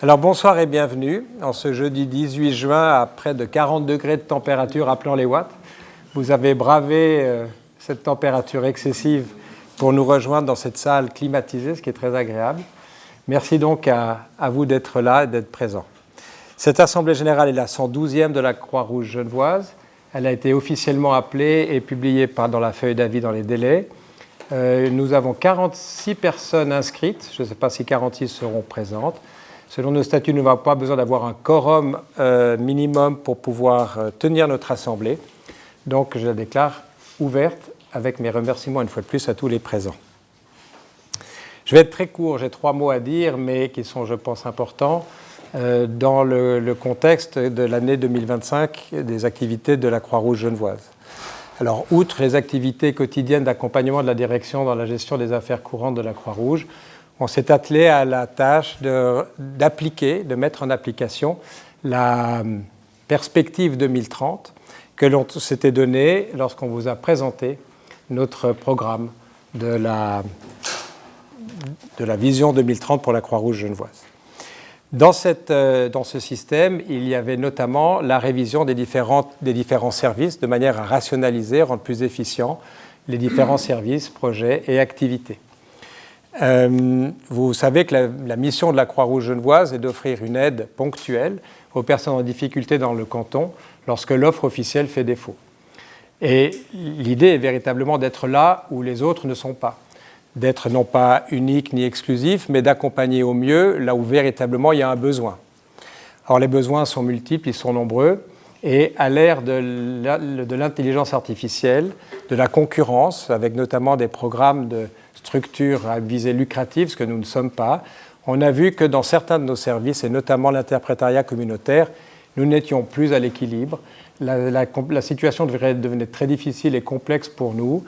Alors bonsoir et bienvenue. En ce jeudi 18 juin, à près de 40 degrés de température appelant les watts, vous avez bravé cette température excessive pour nous rejoindre dans cette salle climatisée, ce qui est très agréable. Merci donc à vous d'être là et d'être présents. Cette Assemblée générale est la 112e de la Croix-Rouge genevoise. Elle a été officiellement appelée et publiée dans la feuille d'avis dans les délais. Nous avons 46 personnes inscrites. Je ne sais pas si 46 seront présentes. Selon nos statuts, nous n'avons pas besoin d'avoir un quorum minimum pour pouvoir tenir notre assemblée. Donc, je la déclare ouverte avec mes remerciements une fois de plus à tous les présents. Je vais être très court, j'ai 3 mots à dire, mais qui sont, je pense, importants dans le contexte de l'année 2025 des activités de la Croix-Rouge genevoise. Alors, outre les activités quotidiennes d'accompagnement de la direction dans la gestion des affaires courantes de la Croix-Rouge, on s'est attelé à la tâche de mettre en application la perspective 2030 que l'on s'était donnée lorsqu'on vous a présenté notre programme de la vision 2030 pour la Croix-Rouge genevoise. Dans ce système, il y avait notamment la révision des différents services de manière à rationaliser, rendre plus efficients les différents services, projets et activités. Vous savez que la mission de la Croix-Rouge genevoise est d'offrir une aide ponctuelle aux personnes en difficulté dans le canton lorsque l'offre officielle fait défaut. Et l'idée est véritablement d'être là où les autres ne sont pas, d'être non pas unique ni exclusif, mais d'accompagner au mieux là où véritablement il y a un besoin. Or, les besoins sont multiples, ils sont nombreux, et à l'ère de l'intelligence artificielle, de la concurrence, avec notamment des programmes de structures à visée lucrative, ce que nous ne sommes pas, on a vu que dans certains de nos services, et notamment l'interprétariat communautaire, nous n'étions plus à l'équilibre. La situation devenait très difficile et complexe pour nous.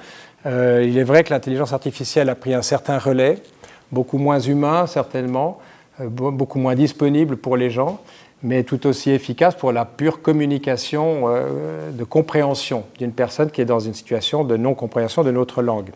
Il est vrai que l'intelligence artificielle a pris un certain relais, beaucoup moins humain certainement, beaucoup moins disponible pour les gens, mais tout aussi efficace pour la pure communication de compréhension d'une personne qui est dans une situation de non-compréhension de notre langue.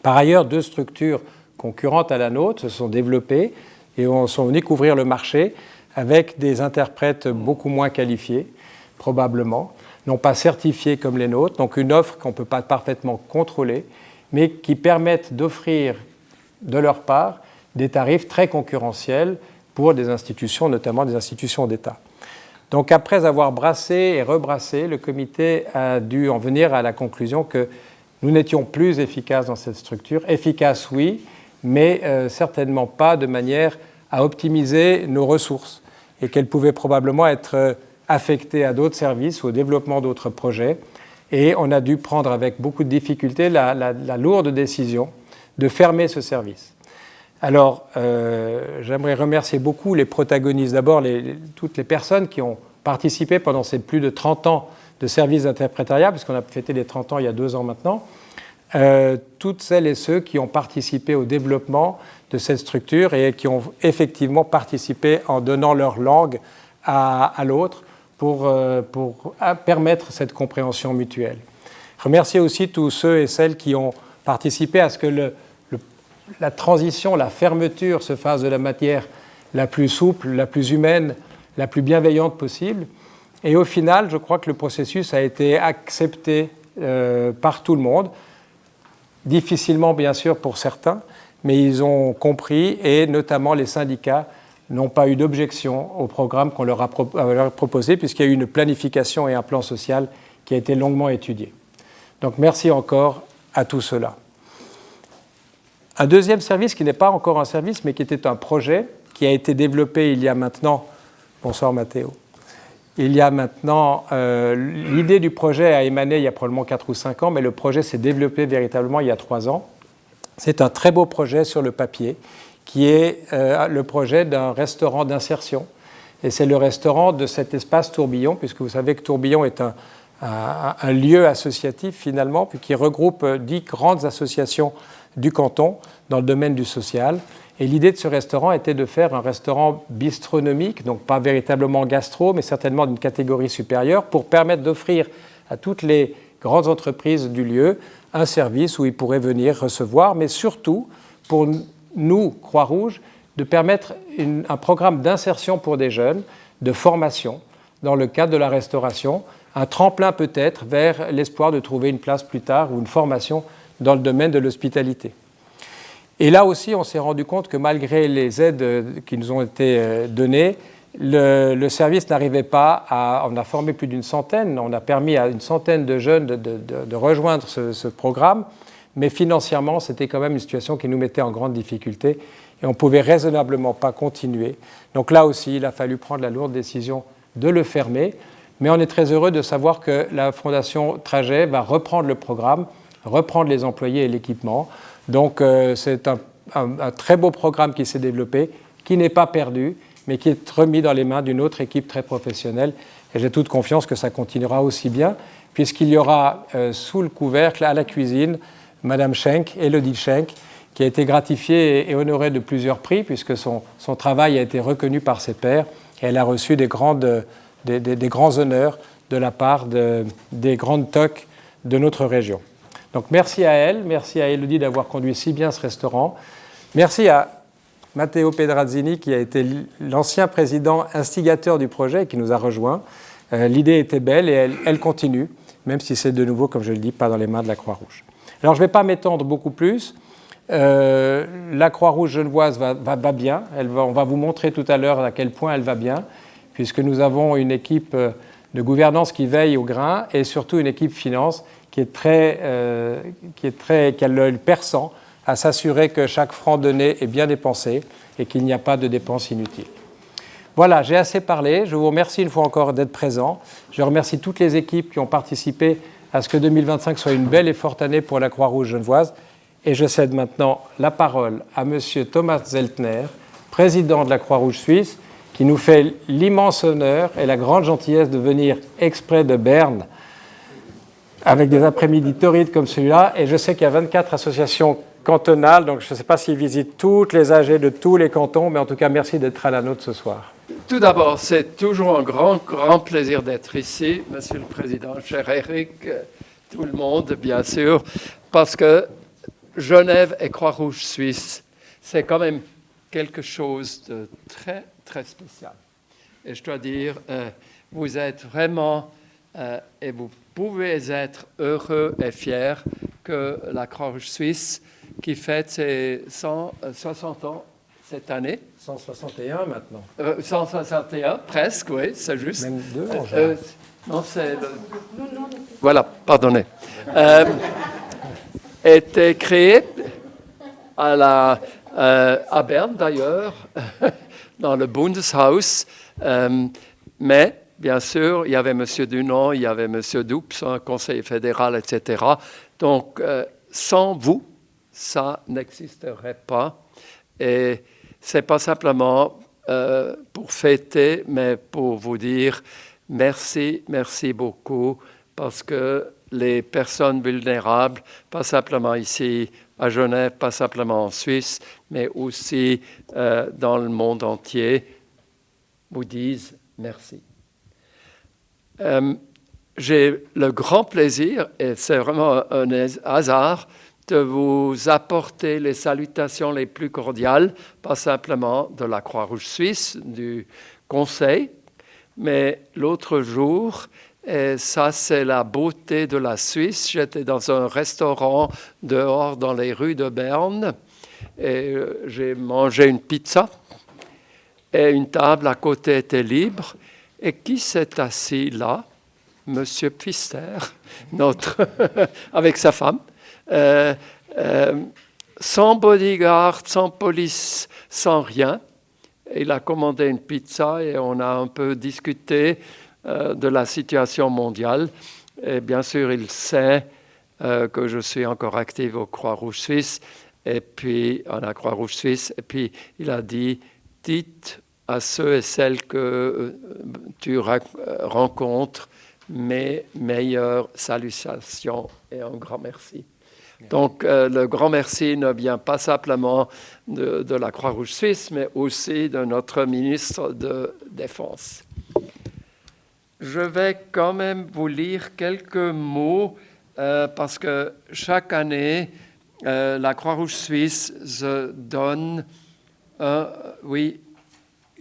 Par ailleurs, 2 structures concurrentes à la nôtre se sont développées et sont venues couvrir le marché avec des interprètes beaucoup moins qualifiés, probablement, non pas certifiés comme les nôtres, donc une offre qu'on ne peut pas parfaitement contrôler, mais qui permettent d'offrir de leur part des tarifs très concurrentiels pour des institutions, notamment des institutions d'État. Donc après avoir brassé et rebrassé, le comité a dû en venir à la conclusion que nous n'étions plus efficaces dans cette structure. Efficaces, oui, mais certainement pas de manière à optimiser nos ressources et qu'elles pouvaient probablement être affectées à d'autres services ou au développement d'autres projets. Et on a dû prendre avec beaucoup de difficulté la lourde décision de fermer ce service. Alors, j'aimerais remercier beaucoup les protagonistes. D'abord, toutes les personnes qui ont participé pendant ces plus de 30 ans de service d'interprétariat, puisqu'on a fêté les 30 ans il y a 2 ans maintenant, toutes celles et ceux qui ont participé au développement de cette structure et qui ont effectivement participé en donnant leur langue à l'autre pour permettre cette compréhension mutuelle. Remercier aussi tous ceux et celles qui ont participé à ce que la transition, la fermeture se fasse de la matière la plus souple, la plus humaine, la plus bienveillante possible. Et au final, je crois que le processus a été accepté par tout le monde, difficilement bien sûr pour certains, mais ils ont compris et notamment les syndicats n'ont pas eu d'objection au programme qu'on leur a proposé puisqu'il y a eu une planification et un plan social qui a été longuement étudié. Donc merci encore à tout cela. Un deuxième service qui n'est pas encore un service mais qui était un projet qui a été développé il y a maintenant, bonsoir Mathéo, il y a maintenant, l'idée du projet a émané il y a probablement 4 ou 5 ans, mais le projet s'est développé véritablement il y a 3 ans. C'est un très beau projet sur le papier, qui est le projet d'un restaurant d'insertion. Et c'est le restaurant de cet espace Tourbillon, puisque vous savez que Tourbillon est un lieu associatif finalement, puis qui regroupe 10 grandes associations du canton dans le domaine du social. Et l'idée de ce restaurant était de faire un restaurant bistronomique, donc pas véritablement gastro, mais certainement d'une catégorie supérieure, pour permettre d'offrir à toutes les grandes entreprises du lieu un service où ils pourraient venir recevoir, mais surtout pour nous, Croix-Rouge, de permettre un programme d'insertion pour des jeunes, de formation, dans le cadre de la restauration, un tremplin peut-être vers l'espoir de trouver une place plus tard ou une formation dans le domaine de l'hospitalité. Et là aussi, on s'est rendu compte que malgré les aides qui nous ont été données, le service n'arrivait pas à... On a formé plus d'une centaine, on a permis à une centaine de jeunes de rejoindre ce programme, mais financièrement, c'était quand même une situation qui nous mettait en grande difficulté et on ne pouvait raisonnablement pas continuer. Donc là aussi, il a fallu prendre la lourde décision de le fermer, mais on est très heureux de savoir que la Fondation Trajet va reprendre le programme, reprendre les employés et l'équipement. Donc c'est un très beau programme qui s'est développé, qui n'est pas perdu, mais qui est remis dans les mains d'une autre équipe très professionnelle. Et j'ai toute confiance que ça continuera aussi bien, puisqu'il y aura sous le couvercle, à la cuisine, Madame Schenk, Élodie Schenk, qui a été gratifiée et honorée de plusieurs prix, puisque son travail a été reconnu par ses pairs, et elle a reçu des grands honneurs de la part des grandes TOC de notre région. Donc merci à elle, merci à Élodie d'avoir conduit si bien ce restaurant. Merci à Matteo Pedrazzini, qui a été l'ancien président instigateur du projet et qui nous a rejoints. L'idée était belle et elle continue, même si c'est de nouveau, comme je le dis, pas dans les mains de la Croix-Rouge. Alors je ne vais pas m'étendre beaucoup plus. La Croix-Rouge genevoise va bien. On va vous montrer tout à l'heure à quel point elle va bien, puisque nous avons une équipe de gouvernance qui veille au grain et surtout une équipe finance qui a l'œil perçant à s'assurer que chaque franc donné est bien dépensé et qu'il n'y a pas de dépenses inutiles. Voilà, j'ai assez parlé. Je vous remercie une fois encore d'être présents. Je remercie toutes les équipes qui ont participé à ce que 2025 soit une belle et forte année pour la Croix-Rouge genevoise. Et je cède maintenant la parole à M. Thomas Zeltner, président de la Croix-Rouge suisse, qui nous fait l'immense honneur et la grande gentillesse de venir exprès de Berne avec des après-midi torrides comme celui-là. Et je sais qu'il y a 24 associations cantonales, donc je ne sais pas s'ils visitent toutes les AG de tous les cantons, mais en tout cas, merci d'être à la nôtre ce soir. Tout d'abord, c'est toujours un grand plaisir d'être ici, Monsieur le Président, cher Eric, tout le monde, bien sûr, parce que Genève et Croix-Rouge suisse, c'est quand même quelque chose de très, très spécial. Et je dois dire, vous êtes vraiment, et vous pouvez être heureux et fiers que la Croix-Rouge suisse, qui fête ses 160 ans cette année. 161 maintenant. 161, presque, oui, c'est juste. Même deux en général. Non, c'est le... Voilà, pardonnez. Était créé à Berne, d'ailleurs, dans le Bundeshaus. Mais, bien sûr, il y avait M. Dunant, il y avait M. Doups, un conseiller fédéral, etc. Donc, sans vous, ça n'existerait pas. Et ce n'est pas simplement pour fêter, mais pour vous dire merci beaucoup, parce que les personnes vulnérables, pas simplement ici à Genève, pas simplement en Suisse, mais aussi dans le monde entier, vous disent merci. J'ai le grand plaisir, et c'est vraiment un hasard, de vous apporter les salutations les plus cordiales, pas simplement de la Croix-Rouge suisse, du Conseil, mais l'autre jour, et ça c'est la beauté de la Suisse, j'étais dans un restaurant dehors dans les rues de Berne, et j'ai mangé une pizza, et une table à côté était libre, et qui s'est assis là? Monsieur Pfister, avec sa femme. Sans bodyguard, sans police, sans rien. Il a commandé une pizza et on a un peu discuté de la situation mondiale. Et bien sûr, il sait que je suis encore actif au Croix-Rouge suisse et puis à la Croix-Rouge suisse. Et puis il a dit, dites à ceux et celles que tu rencontres mes meilleures salutations et un grand merci. Donc, le grand merci ne vient pas simplement de la Croix-Rouge suisse, mais aussi de notre ministre de Défense. Je vais quand même vous lire quelques mots, parce que chaque année, la Croix-Rouge suisse donne Oui,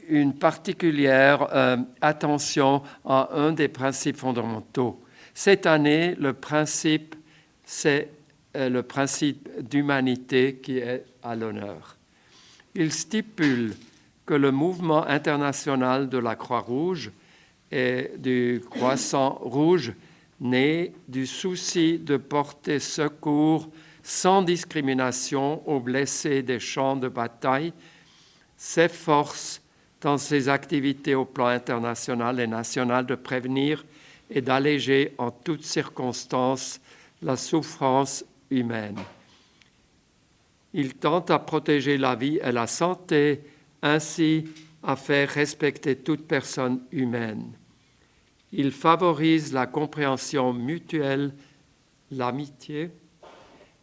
une particulière attention à un des principes fondamentaux. Cette année, le principe, c'est le principe d'humanité qui est à l'honneur. Il stipule que le mouvement international de la Croix-Rouge et du Croissant Rouge, né du souci de porter secours sans discrimination aux blessés des champs de bataille, s'efforce dans ses activités au plan international et national de prévenir et d'alléger en toutes circonstances la souffrance humaine. Il tente à protéger la vie et la santé, ainsi à faire respecter toute personne humaine. Il favorise la compréhension mutuelle, l'amitié,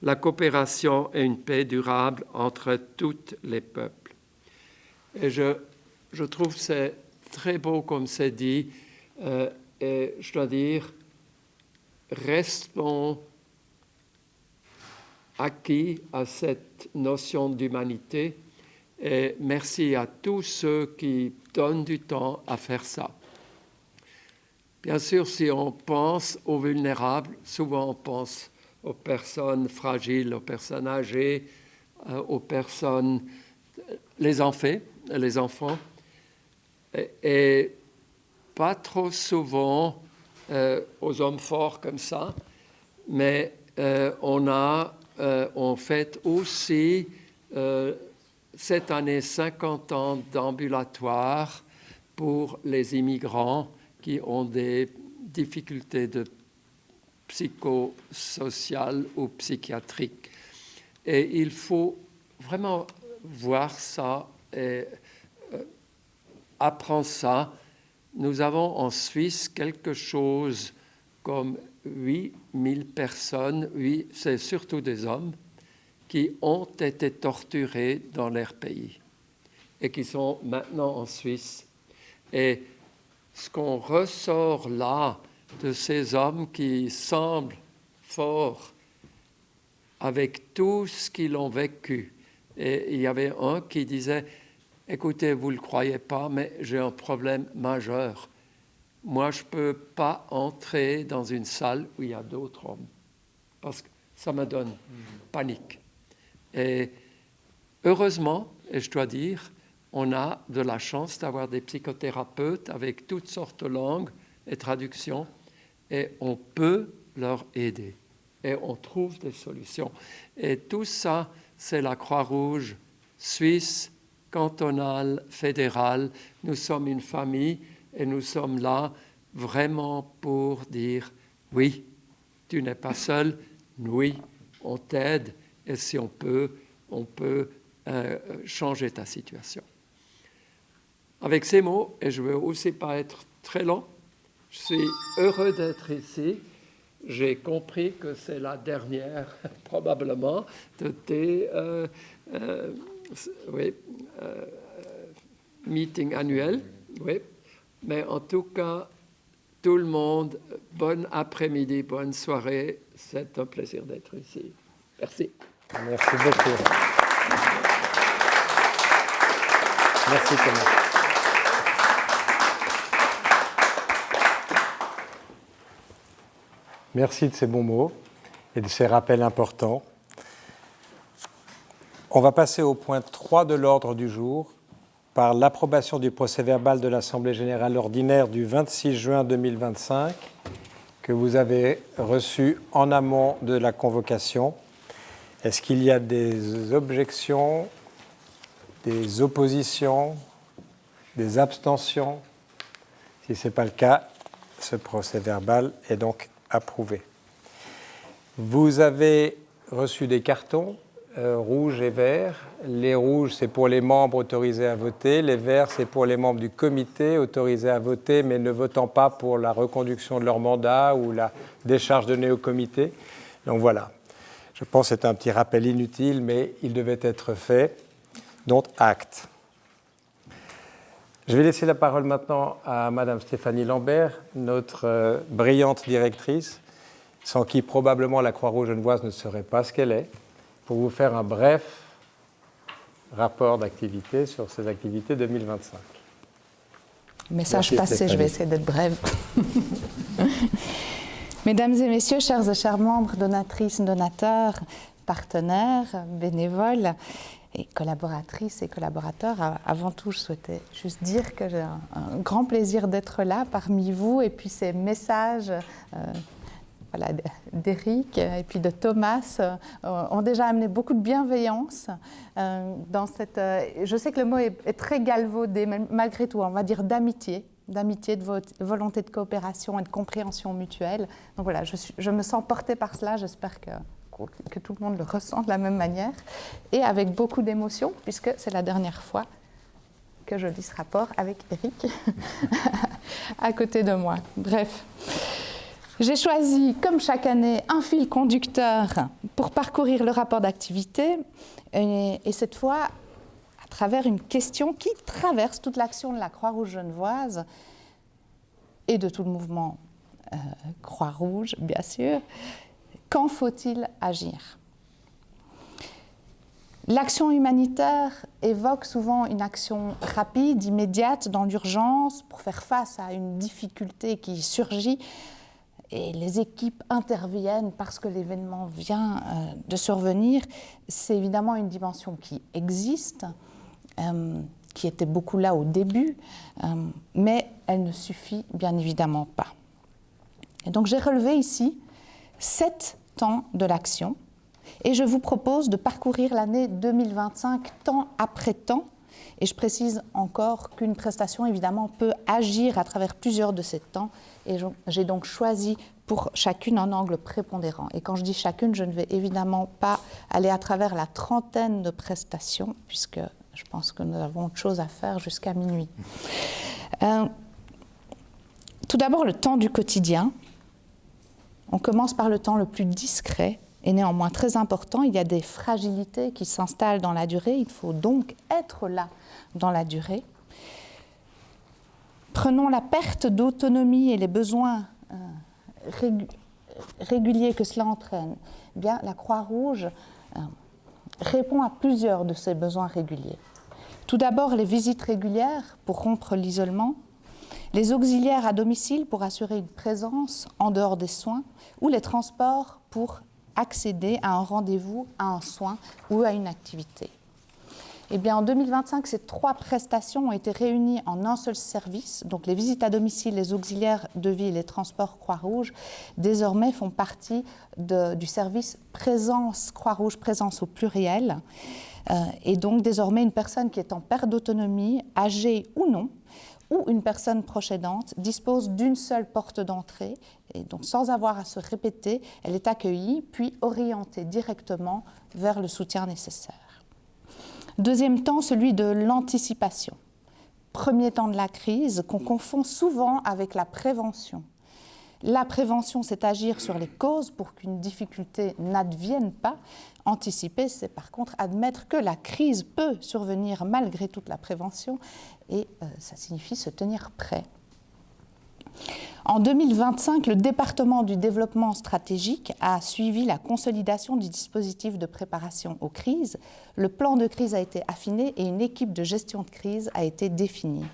la coopération et une paix durable entre tous les peuples. Et je trouve que c'est très beau comme c'est dit, et je dois dire, restons acquis à cette notion d'humanité et merci à tous ceux qui donnent du temps à faire ça. Bien sûr, si on pense aux vulnérables, souvent on pense aux personnes fragiles, aux personnes âgées, aux personnes, les enfants, et pas trop souvent aux hommes forts comme ça, mais on fête aussi cette année 50 ans d'ambulatoire pour les immigrants qui ont des difficultés de psychosociales ou psychiatriques. Et il faut vraiment voir ça et apprendre ça. Nous avons en Suisse quelque chose comme 8000 personnes, c'est surtout des hommes, qui ont été torturés dans leur pays et qui sont maintenant en Suisse. Et ce qu'on ressort là de ces hommes qui semblent forts avec tout ce qu'ils ont vécu. Et il y avait un qui disait, écoutez, vous ne le croyez pas, mais j'ai un problème majeur. Moi, je ne peux pas entrer dans une salle où il y a d'autres hommes parce que ça me donne panique. Et heureusement, et je dois dire, on a de la chance d'avoir des psychothérapeutes avec toutes sortes de langues et traductions et on peut leur aider et on trouve des solutions. Et tout ça, c'est la Croix-Rouge suisse, cantonale, fédérale. Nous sommes une famille et nous sommes là vraiment pour dire oui, tu n'es pas seul, oui, on t'aide et si on peut changer ta situation. Avec ces mots, et je ne veux aussi pas être très long, je suis heureux d'être ici. J'ai compris que c'est la dernière, probablement, de tes meetings annuels. Oui. Mais en tout cas, tout le monde, bon après-midi, bonne soirée. C'est un plaisir d'être ici. Merci. Merci beaucoup. Merci Thomas. Merci de ces bons mots et de ces rappels importants. On va passer au point 3 de l'ordre du jour par l'approbation du procès-verbal de l'Assemblée générale ordinaire du 26 juin 2025 que vous avez reçu en amont de la convocation. Est-ce qu'il y a des objections, des oppositions, des abstentions? Si ce n'est pas le cas, ce procès-verbal est donc approuvé. Vous avez reçu des cartons rouges et verts. Les rouges, c'est pour les membres autorisés à voter. Les verts, c'est pour les membres du comité autorisés à voter, mais ne votant pas pour la reconduction de leur mandat ou la décharge donnée au comité. Donc voilà. Je pense que c'est un petit rappel inutile, mais il devait être fait. Donc, acte. Je vais laisser la parole maintenant à Madame Stéphanie Lambert, notre brillante directrice, sans qui probablement la Croix-Rouge genevoise ne serait pas ce qu'elle est, pour vous faire un bref rapport d'activité sur ces activités 2025. Message passé, Stéphanie. Je vais essayer d'être brève. Mesdames et messieurs, chers et chers membres, donatrices, donateurs, partenaires, bénévoles et collaboratrices et collaborateurs, avant tout, je souhaitais juste dire que j'ai un grand plaisir d'être là parmi vous, et puis ces messages d'Éric et puis de Thomas ont déjà amené beaucoup de bienveillance dans cette... je sais que le mot est très galvaudé, mais malgré tout, on va dire d'amitié, de volonté de coopération et de compréhension mutuelle. Donc voilà, je me sens portée par cela, j'espère que tout le monde le ressent de la même manière, et avec beaucoup d'émotion, puisque c'est la dernière fois que je lis ce rapport avec Éric à côté de moi. Bref. J'ai choisi, comme chaque année, un fil conducteur pour parcourir le rapport d'activité, et cette fois à travers une question qui traverse toute l'action de la Croix-Rouge genevoise et de tout le mouvement Croix-Rouge, bien sûr. Quand faut-il agir ? L'action humanitaire évoque souvent une action rapide, immédiate, dans l'urgence, pour faire face à une difficulté qui surgit. Et les équipes interviennent parce que l'événement vient de survenir. C'est évidemment une dimension qui existe, qui était beaucoup là au début, mais elle ne suffit bien évidemment pas. Et donc j'ai relevé ici 7 temps de l'action, et je vous propose de parcourir l'année 2025 temps après temps. Et je précise encore qu'une prestation, évidemment, peut agir à travers plusieurs de ces temps. Et j'ai donc choisi pour chacune un angle prépondérant. Et quand je dis chacune, je ne vais évidemment pas aller à travers la trentaine de prestations, puisque je pense que nous avons autre chose à faire jusqu'à minuit. Tout d'abord, le temps du quotidien. On commence par le temps le plus discret et néanmoins très important. Il y a des fragilités qui s'installent dans la durée. Il faut donc être là dans la durée. Prenons la perte d'autonomie et les besoins réguliers que cela entraîne. Eh bien, la Croix-Rouge répond à plusieurs de ces besoins réguliers. Tout d'abord, les visites régulières pour rompre l'isolement, les auxiliaires à domicile pour assurer une présence en dehors des soins, ou les transports pour accéder à un rendez-vous, à un soin ou à une activité. Eh bien, en 2025, ces 3 prestations ont été réunies en un seul service. Donc, les visites à domicile, les auxiliaires de vie et les transports Croix-Rouge, désormais font partie du service Présence Croix-Rouge, présence au pluriel. Et donc, désormais, une personne qui est en perte d'autonomie, âgée ou non, ou une personne proche aidante, dispose d'une seule porte d'entrée, et donc sans avoir à se répéter, elle est accueillie, puis orientée directement vers le soutien nécessaire. Deuxième temps, celui de l'anticipation. Premier temps de la crise, qu'on confond souvent avec la prévention. La prévention, c'est agir sur les causes pour qu'une difficulté n'advienne pas. Anticiper, c'est par contre admettre que la crise peut survenir malgré toute la prévention, et ça signifie se tenir prêt. En 2025, le département du développement stratégique a suivi la consolidation du dispositif de préparation aux crises. Le plan de crise a été affiné et une équipe de gestion de crise a été définie.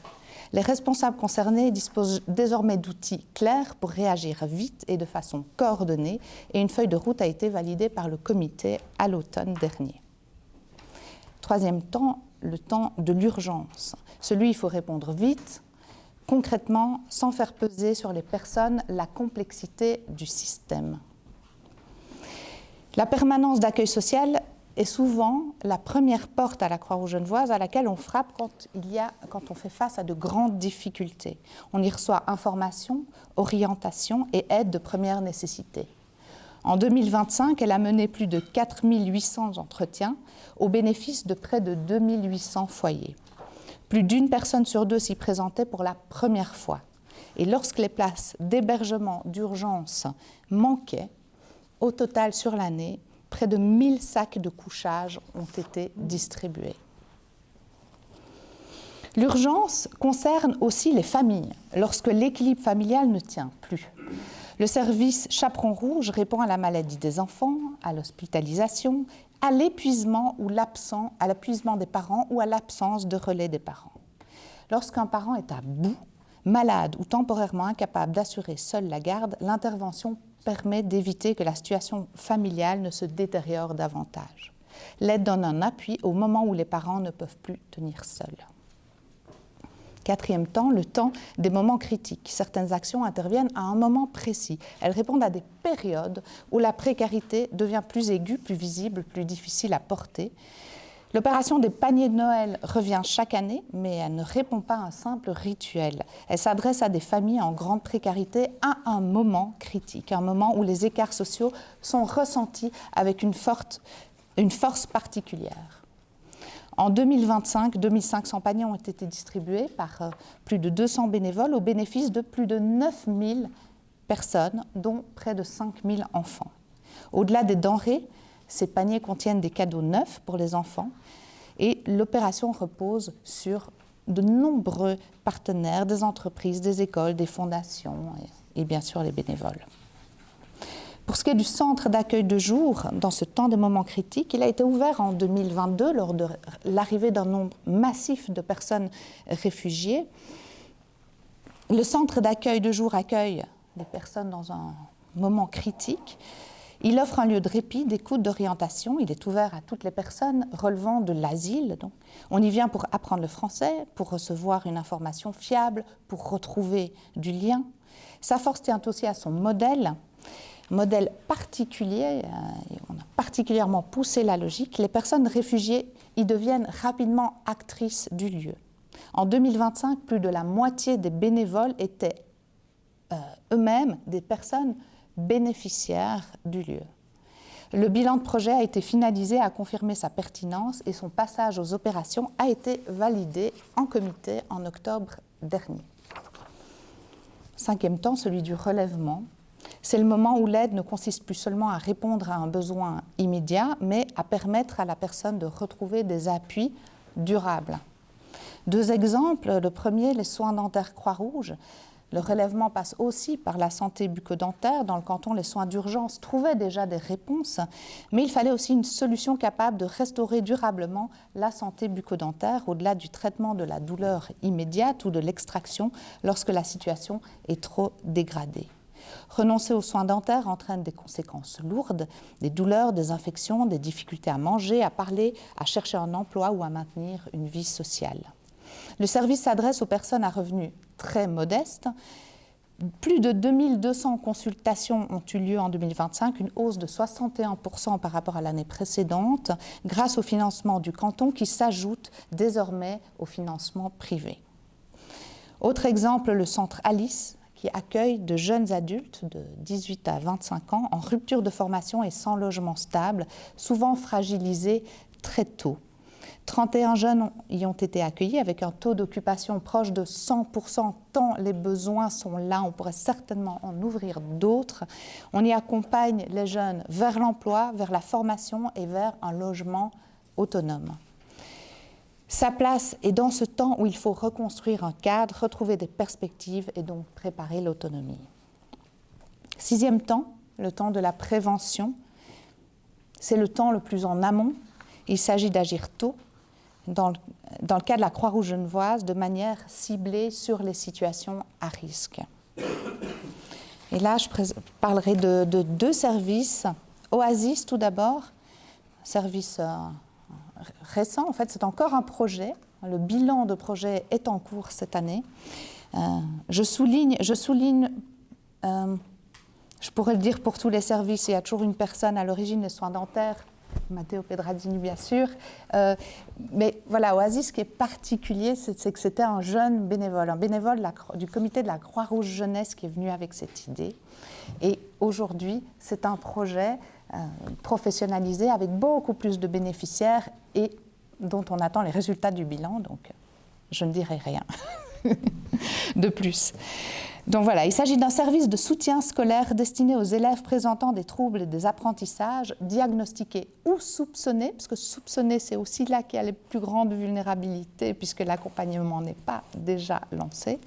Les responsables concernés disposent désormais d'outils clairs pour réagir vite et de façon coordonnée, et une feuille de route a été validée par le comité à l'automne dernier. Troisième temps, le temps de l'urgence. Celui, il faut répondre vite, concrètement, sans faire peser sur les personnes la complexité du système. La permanence d'accueil social est souvent la première porte à la Croix-Rouge genevoise à laquelle on frappe quand on fait face à de grandes difficultés. On y reçoit information, orientation et aide de première nécessité. En 2025, elle a mené plus de 4800 entretiens au bénéfice de près de 2800 foyers. Plus d'une personne sur 2 s'y présentait pour la première fois. Et lorsque les places d'hébergement d'urgence manquaient, au total sur l'année, près de 1000 sacs de couchage ont été distribués. L'urgence concerne aussi les familles, lorsque l'équilibre familial ne tient plus. Le service Chaperon Rouge répond à la maladie des enfants, à l'hospitalisation à l'épuisement des parents ou à l'absence de relais des parents. Lorsqu'un parent est à bout, malade ou temporairement incapable d'assurer seul la garde, l'intervention permet d'éviter que la situation familiale ne se détériore davantage. L'aide donne un appui au moment où les parents ne peuvent plus tenir seuls. Quatrième temps, le temps des moments critiques. Certaines actions interviennent à un moment précis. Elles répondent à des périodes où la précarité devient plus aiguë, plus visible, plus difficile à porter. L'opération des paniers de Noël revient chaque année, mais elle ne répond pas à un simple rituel. Elle s'adresse à des familles en grande précarité à un moment critique, un moment où les écarts sociaux sont ressentis avec une force particulière. En 2025, 2500 paniers ont été distribués par plus de 200 bénévoles au bénéfice de plus de 9000 personnes, dont près de 5000 enfants. Au-delà des denrées, ces paniers contiennent des cadeaux neufs pour les enfants et l'opération repose sur de nombreux partenaires, des entreprises, des écoles, des fondations et bien sûr les bénévoles. Pour ce qui est du centre d'accueil de jour, dans ce temps des moments critiques, il a été ouvert en 2022 lors de l'arrivée d'un nombre massif de personnes réfugiées. Le centre d'accueil de jour accueille des personnes dans un moment critique. Il offre un lieu de répit, d'écoute, d'orientation. Il est ouvert à toutes les personnes relevant de l'asile. Donc, on y vient pour apprendre le français, pour recevoir une information fiable, pour retrouver du lien. Sa force tient aussi à son modèle particulier, et on a particulièrement poussé la logique. Les personnes réfugiées y deviennent rapidement actrices du lieu. En 2025, plus de la moitié des bénévoles étaient eux-mêmes des personnes bénéficiaires du lieu. Le bilan de projet a été finalisé, a confirmé sa pertinence et son passage aux opérations a été validé en comité en octobre dernier. Cinquième temps, celui du relèvement. C'est le moment où l'aide ne consiste plus seulement à répondre à un besoin immédiat, mais à permettre à la personne de retrouver des appuis durables. Deux exemples. Le premier, les soins dentaires Croix-Rouge. Le relèvement passe aussi par la santé bucco-dentaire. Dans le canton, les soins d'urgence trouvaient déjà des réponses, mais il fallait aussi une solution capable de restaurer durablement la santé bucco-dentaire au-delà du traitement de la douleur immédiate ou de l'extraction lorsque la situation est trop dégradée. Renoncer aux soins dentaires entraîne des conséquences lourdes, des douleurs, des infections, des difficultés à manger, à parler, à chercher un emploi ou à maintenir une vie sociale. Le service s'adresse aux personnes à revenus très modestes. Plus de 2200 consultations ont eu lieu en 2025, une hausse de 61% par rapport à l'année précédente, grâce au financement du canton qui s'ajoute désormais au financement privé. Autre exemple, le centre Alice, qui accueille de jeunes adultes de 18 à 25 ans en rupture de formation et sans logement stable, souvent fragilisés très tôt. 31 jeunes y ont été accueillis avec un taux d'occupation proche de 100%, tant les besoins sont là, on pourrait certainement en ouvrir d'autres. On y accompagne les jeunes vers l'emploi, vers la formation et vers un logement autonome. Sa place est dans ce temps où il faut reconstruire un cadre, retrouver des perspectives et donc préparer l'autonomie. Sixième temps, le temps de la prévention. C'est le temps le plus en amont. Il s'agit d'agir tôt, dans le cas de la Croix-Rouge genevoise, de manière ciblée sur les situations à risque. Et là, je parlerai de deux services. Oasis, tout d'abord, service récent, en fait, c'est encore un projet. Le bilan de projet est en cours cette année. Je souligne, je pourrais le dire pour tous les services, il y a toujours une personne à l'origine des soins dentaires, Matteo Pedradini bien sûr, mais voilà, Oasis, ce qui est particulier, c'est que c'était un jeune bénévole, du comité de la Croix-Rouge Jeunesse qui est venu avec cette idée. Et aujourd'hui, c'est un projet professionnalisé avec beaucoup plus de bénéficiaires et dont on attend les résultats du bilan, donc je ne dirai rien de plus. Donc voilà, il s'agit d'un service de soutien scolaire destiné aux élèves présentant des troubles et des apprentissages diagnostiqués ou soupçonnés, parce que soupçonnés, c'est aussi là qu'il y a les plus grandes vulnérabilités, puisque l'accompagnement n'est pas déjà lancé.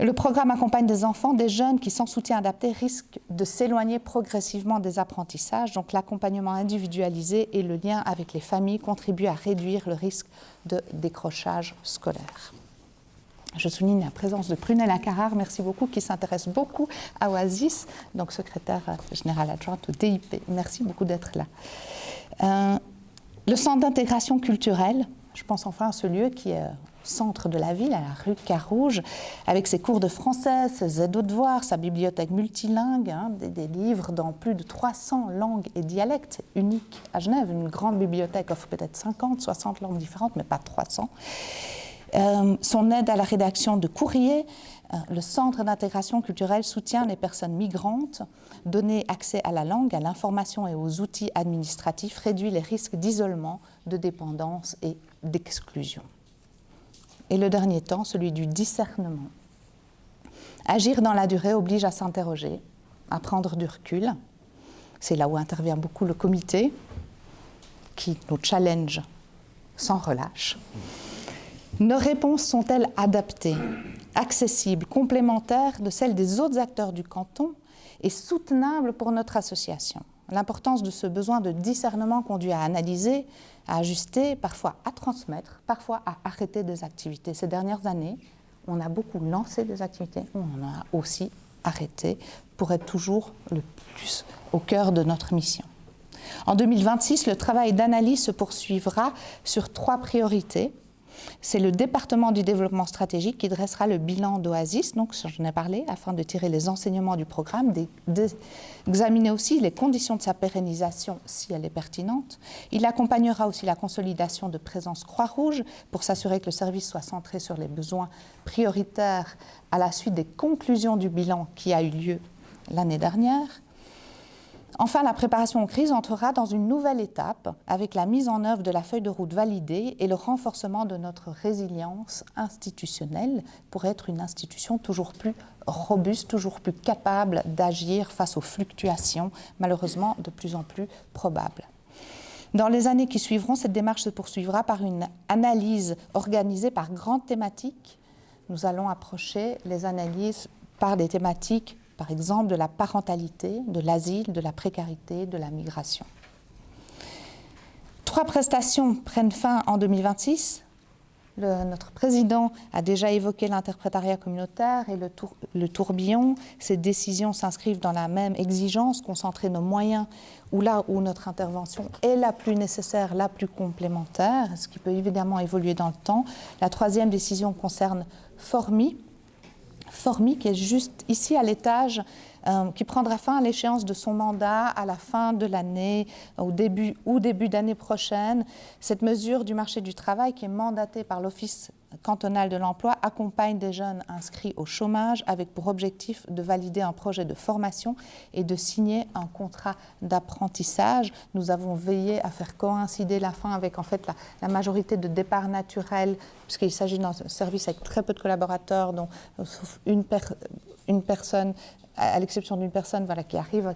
Le programme accompagne des enfants, des jeunes qui, sans soutien adapté, risquent de s'éloigner progressivement des apprentissages. Donc l'accompagnement individualisé et le lien avec les familles contribuent à réduire le risque de décrochage scolaire. Je souligne la présence de Prunella Carrard, merci beaucoup, qui s'intéresse beaucoup à Oasis, donc secrétaire générale adjointe au DIP. Merci beaucoup d'être là. Le centre d'intégration culturelle, je pense enfin à ce lieu qui est au centre de la ville, à la rue de Carouge, avec ses cours de français, ses aides aux devoirs, sa bibliothèque multilingue, des livres dans plus de 300 langues et dialectes, unique à Genève. Une grande bibliothèque offre peut-être 50, 60 langues différentes, mais pas 300. Son aide à la rédaction de courriers, le Centre d'intégration culturelle soutient les personnes migrantes, donner accès à la langue, à l'information et aux outils administratifs, réduit les risques d'isolement, de dépendance et d'exclusion. Et le dernier temps, celui du discernement. Agir dans la durée oblige à s'interroger, à prendre du recul. C'est là où intervient beaucoup le comité, qui nous challenge sans relâche. Nos réponses sont-elles adaptées, accessibles, complémentaires de celles des autres acteurs du canton et soutenables pour notre association? L'importance de ce besoin de discernement conduit à analyser, à ajuster, parfois à transmettre, parfois à arrêter des activités. Ces dernières années, on a beaucoup lancé des activités, on en a aussi arrêté pour être toujours le plus au cœur de notre mission. En 2026, le travail d'analyse se poursuivra sur 3 priorités. C'est le département du développement stratégique qui dressera le bilan d'Oasis, donc j'en ai parlé, afin de tirer les enseignements du programme, d'examiner aussi les conditions de sa pérennisation si elle est pertinente. Il accompagnera aussi la consolidation de présence Croix-Rouge pour s'assurer que le service soit centré sur les besoins prioritaires à la suite des conclusions du bilan qui a eu lieu l'année dernière. Enfin, la préparation aux crises entrera dans une nouvelle étape avec la mise en œuvre de la feuille de route validée et le renforcement de notre résilience institutionnelle pour être une institution toujours plus robuste, toujours plus capable d'agir face aux fluctuations, malheureusement de plus en plus probables. Dans les années qui suivront, cette démarche se poursuivra par une analyse organisée par grandes thématiques. Nous allons approcher les analyses par des thématiques par exemple de la parentalité, de l'asile, de la précarité, de la migration. 3 prestations prennent fin en 2026. Notre président a déjà évoqué l'interprétariat communautaire et le tourbillon. Ces décisions s'inscrivent dans la même exigence, concentrer nos moyens là où notre intervention est la plus nécessaire, la plus complémentaire, ce qui peut évidemment évoluer dans le temps. La 3e décision concerne Formi, qui est juste ici à l'étage, qui prendra fin à l'échéance de son mandat à la fin de l'année, au début d'année prochaine. Cette mesure du marché du travail, qui est mandatée par l'Office cantonal de l'emploi, accompagne des jeunes inscrits au chômage avec pour objectif de valider un projet de formation et de signer un contrat d'apprentissage. Nous avons veillé à faire coïncider la fin avec en fait la majorité de départs naturels, puisqu'il s'agit d'un service avec très peu de collaborateurs, dont une personne, à l'exception d'une personne qui arrive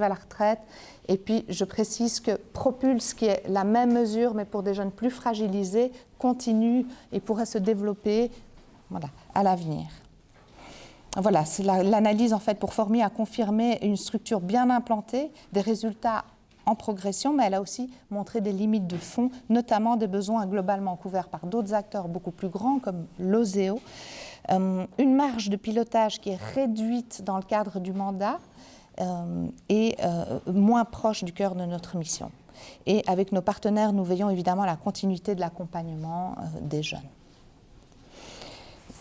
à la retraite. Et puis, je précise que Propulse, qui est la même mesure, mais pour des jeunes plus fragilisés, continue et pourrait se développer à l'avenir. Voilà, c'est l'analyse en fait pour Formi a confirmé une structure bien implantée, des résultats en progression, mais elle a aussi montré des limites de fond, notamment des besoins globalement couverts par d'autres acteurs beaucoup plus grands, comme l'OSEO. Une marge de pilotage qui est réduite dans le cadre du mandat et moins proche du cœur de notre mission. Et avec nos partenaires, nous veillons évidemment à la continuité de l'accompagnement des jeunes.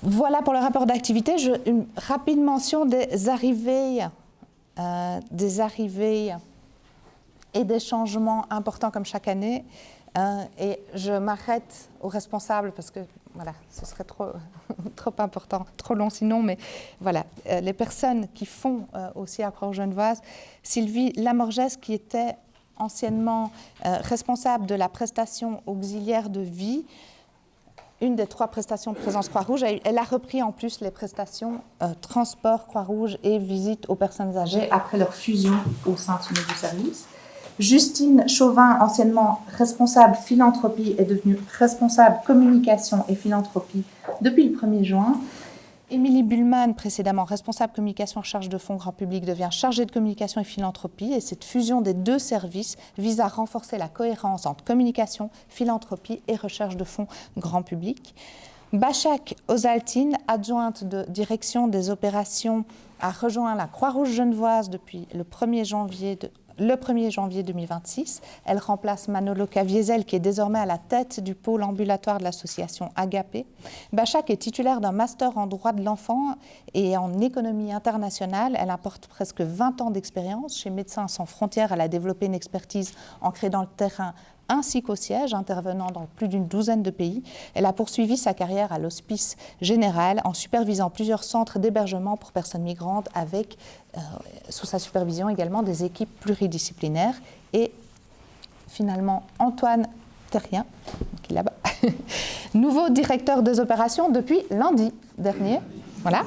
Voilà pour le rapport d'activité. Une rapide mention des arrivées et des changements importants comme chaque année. Et je m'arrête aux responsables parce que ce serait trop important, trop long sinon, mais voilà, les personnes qui font aussi à Croix-Rouge genevoise, Sylvie Lamorgès, qui était anciennement responsable de la prestation auxiliaire de vie, une des 3 prestations de présence Croix-Rouge, elle a repris en plus les prestations transport Croix-Rouge et visite aux personnes âgées après leur fusion au sein du service. Justine Chauvin, anciennement responsable philanthropie, est devenue responsable communication et philanthropie depuis le 1er juin. Émilie Bullman, précédemment responsable communication en charge de fonds grand public, devient chargée de communication et philanthropie. Et cette fusion des deux services vise à renforcer la cohérence entre communication, philanthropie et recherche de fonds grand public. Bachak Ozaltine, adjointe de direction des opérations, a rejoint la Croix-Rouge genevoise depuis le 1er janvier 2026. Elle remplace Manoloka Wiesel, qui est désormais à la tête du pôle ambulatoire de l'association Agapé. Bachak est titulaire d'un master en droit de l'enfant et en économie internationale. Elle apporte presque 20 ans d'expérience. Chez Médecins sans frontières, elle a développé une expertise ancrée dans le terrain ainsi qu'au siège, intervenant dans plus d'une douzaine de pays. Elle a poursuivi sa carrière à l'Hospice Général en supervisant plusieurs centres d'hébergement pour personnes migrantes avec, sous sa supervision également, des équipes pluridisciplinaires. Et finalement, Antoine Terrien, qui est là-bas, nouveau directeur des opérations depuis lundi dernier. Voilà.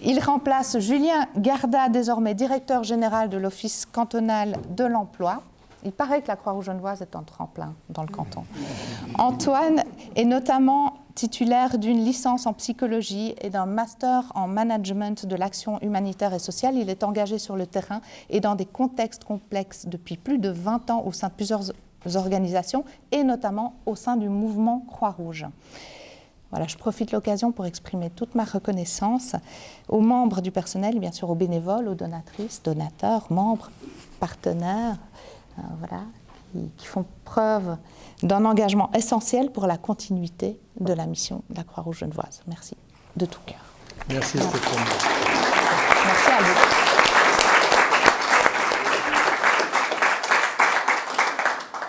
Il remplace Julien Garda, désormais directeur général de l'Office cantonal de l'emploi. Il paraît que la Croix-Rouge genevoise est en tremplin dans le canton. Antoine est notamment titulaire d'une licence en psychologie et d'un master en management de l'action humanitaire et sociale. Il est engagé sur le terrain et dans des contextes complexes depuis plus de 20 ans au sein de plusieurs organisations et notamment au sein du mouvement Croix-Rouge. Voilà, je profite de l'occasion pour exprimer toute ma reconnaissance aux membres du personnel, bien sûr aux bénévoles, aux donatrices, donateurs, membres, partenaires, voilà, qui font preuve d'un engagement essentiel pour la continuité de la mission de la Croix-Rouge genevoise. Merci de tout cœur. Merci Stéphanie. Merci à vous.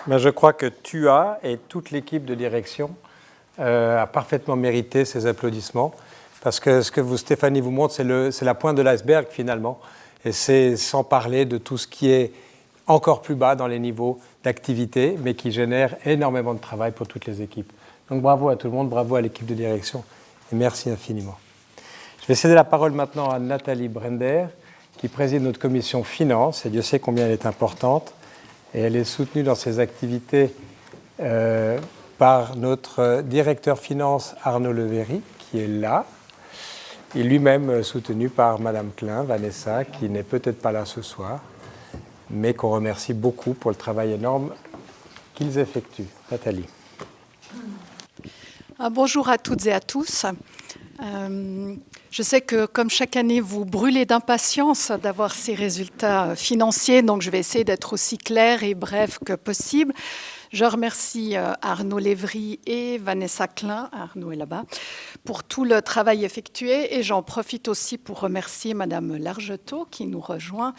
Ben, je crois que tu as, et toute l'équipe de direction, a parfaitement mérité ces applaudissements, parce que ce que Stéphanie vous montre, c'est la pointe de l'iceberg finalement, et c'est sans parler de tout ce qui est encore plus bas dans les niveaux d'activité, mais qui génère énormément de travail pour toutes les équipes. Donc bravo à tout le monde, bravo à l'équipe de direction, et merci infiniment. Je vais céder la parole maintenant à Nathalie Brender, qui préside notre commission finance, et Dieu sait combien elle est importante, et elle est soutenue dans ses activités par notre directeur finance Arnaud Levéry, qui est là, et lui-même soutenu par Madame Klein, Vanessa, qui n'est peut-être pas là ce soir, mais qu'on remercie beaucoup pour le travail énorme qu'ils effectuent. Nathalie. Bonjour à toutes et à tous. Je sais que, comme chaque année, vous brûlez d'impatience d'avoir ces résultats financiers, donc je vais essayer d'être aussi claire et brève que possible. Je remercie Arnaud Levéry et Vanessa Klein, Arnaud est là-bas, pour tout le travail effectué. Et j'en profite aussi pour remercier Madame Largetot qui nous rejoint,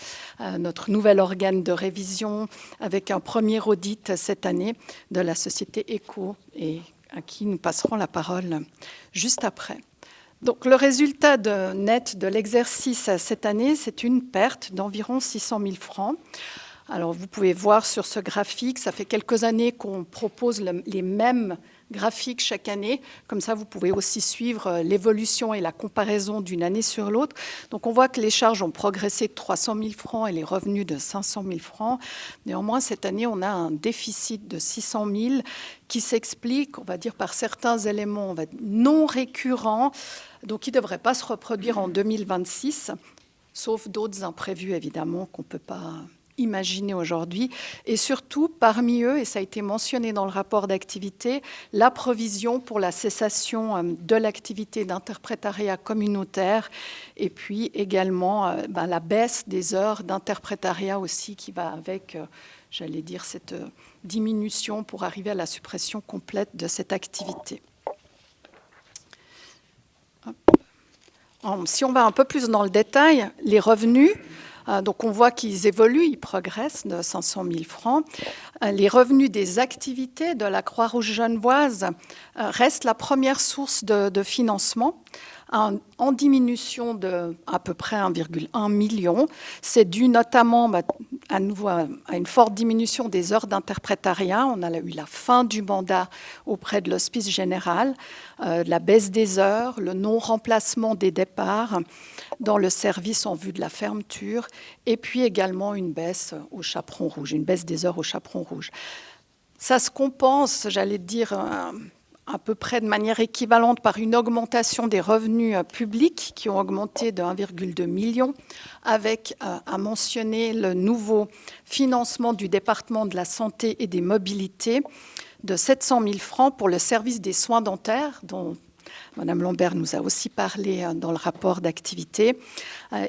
notre nouvel organe de révision avec un premier audit cette année de la société ECO et à qui nous passerons la parole juste après. Donc, le résultat net de l'exercice cette année, c'est une perte d'environ 600 000 francs. Alors, vous pouvez voir sur ce graphique, ça fait quelques années qu'on propose les mêmes graphiques chaque année. Comme ça, vous pouvez aussi suivre l'évolution et la comparaison d'une année sur l'autre. Donc, on voit que les charges ont progressé de 300 000 francs et les revenus de 500 000 francs. Néanmoins, cette année, on a un déficit de 600 000 qui s'explique, on va dire, par certains éléments non récurrents, donc qui ne devraient pas se reproduire en 2026, sauf d'autres imprévus, évidemment, qu'on ne peut pas imaginer aujourd'hui. Et surtout, parmi eux, et ça a été mentionné dans le rapport d'activité, la provision pour la cessation de l'activité d'interprétariat communautaire et puis également la baisse des heures d'interprétariat aussi qui va avec, j'allais dire, cette diminution pour arriver à la suppression complète de cette activité. Si on va un peu plus dans le détail, les revenus, donc on voit qu'ils évoluent, ils progressent de 500 000 francs. Les revenus des activités de la Croix-Rouge genevoise restent la première source de financement, en diminution de à peu près 1,1 million. C'est dû notamment à nouveau à une forte diminution des heures d'interprétariat. On a eu la fin du mandat auprès de l'Hospice Général, la baisse des heures, le non-remplacement des départs dans le service en vue de la fermeture, et puis également une baisse au chaperon rouge, une baisse des heures au chaperon rouge. Ça se compense, j'allais dire, à peu près de manière équivalente par une augmentation des revenus publics qui ont augmenté de 1,2 million, avec, à mentionner, le nouveau financement du département de la santé et des mobilités de 700 000 francs pour le service des soins dentaires, dont Madame Lambert nous a aussi parlé dans le rapport d'activité,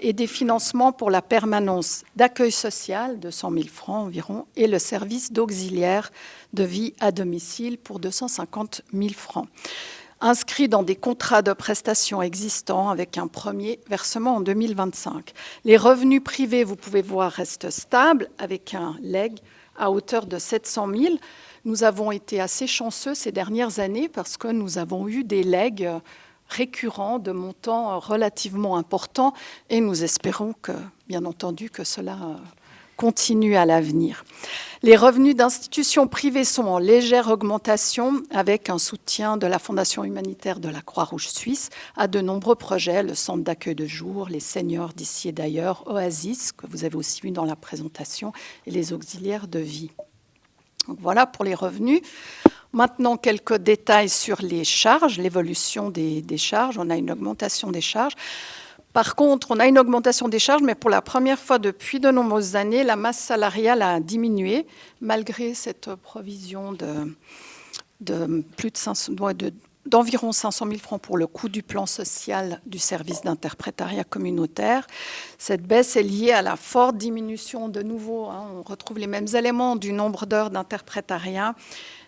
et des financements pour la permanence d'accueil social de 100 000 francs environ, et le service d'auxiliaire de vie à domicile pour 250 000 francs, inscrits dans des contrats de prestations existants avec un premier versement en 2025. Les revenus privés, vous pouvez voir, restent stables avec un legs à hauteur de 700 000. Nous avons été assez chanceux ces dernières années parce que nous avons eu des legs récurrents de montants relativement importants et nous espérons que, bien entendu, que cela continue à l'avenir. Les revenus d'institutions privées sont en légère augmentation avec un soutien de la Fondation humanitaire de la Croix-Rouge suisse à de nombreux projets, le centre d'accueil de jour, les seniors d'ici et d'ailleurs, Oasis, que vous avez aussi vu dans la présentation, et les auxiliaires de vie. Donc voilà pour les revenus. Maintenant, quelques détails sur les charges, l'évolution des charges. On a une augmentation des charges. Par contre, on a une augmentation des charges, mais pour la première fois depuis de nombreuses années, la masse salariale a diminué, malgré cette provision d'environ 500 000 francs pour le coût du plan social du service d'interprétariat communautaire. Cette baisse est liée à la forte diminution, de nouveau, on retrouve les mêmes éléments du nombre d'heures d'interprétariat,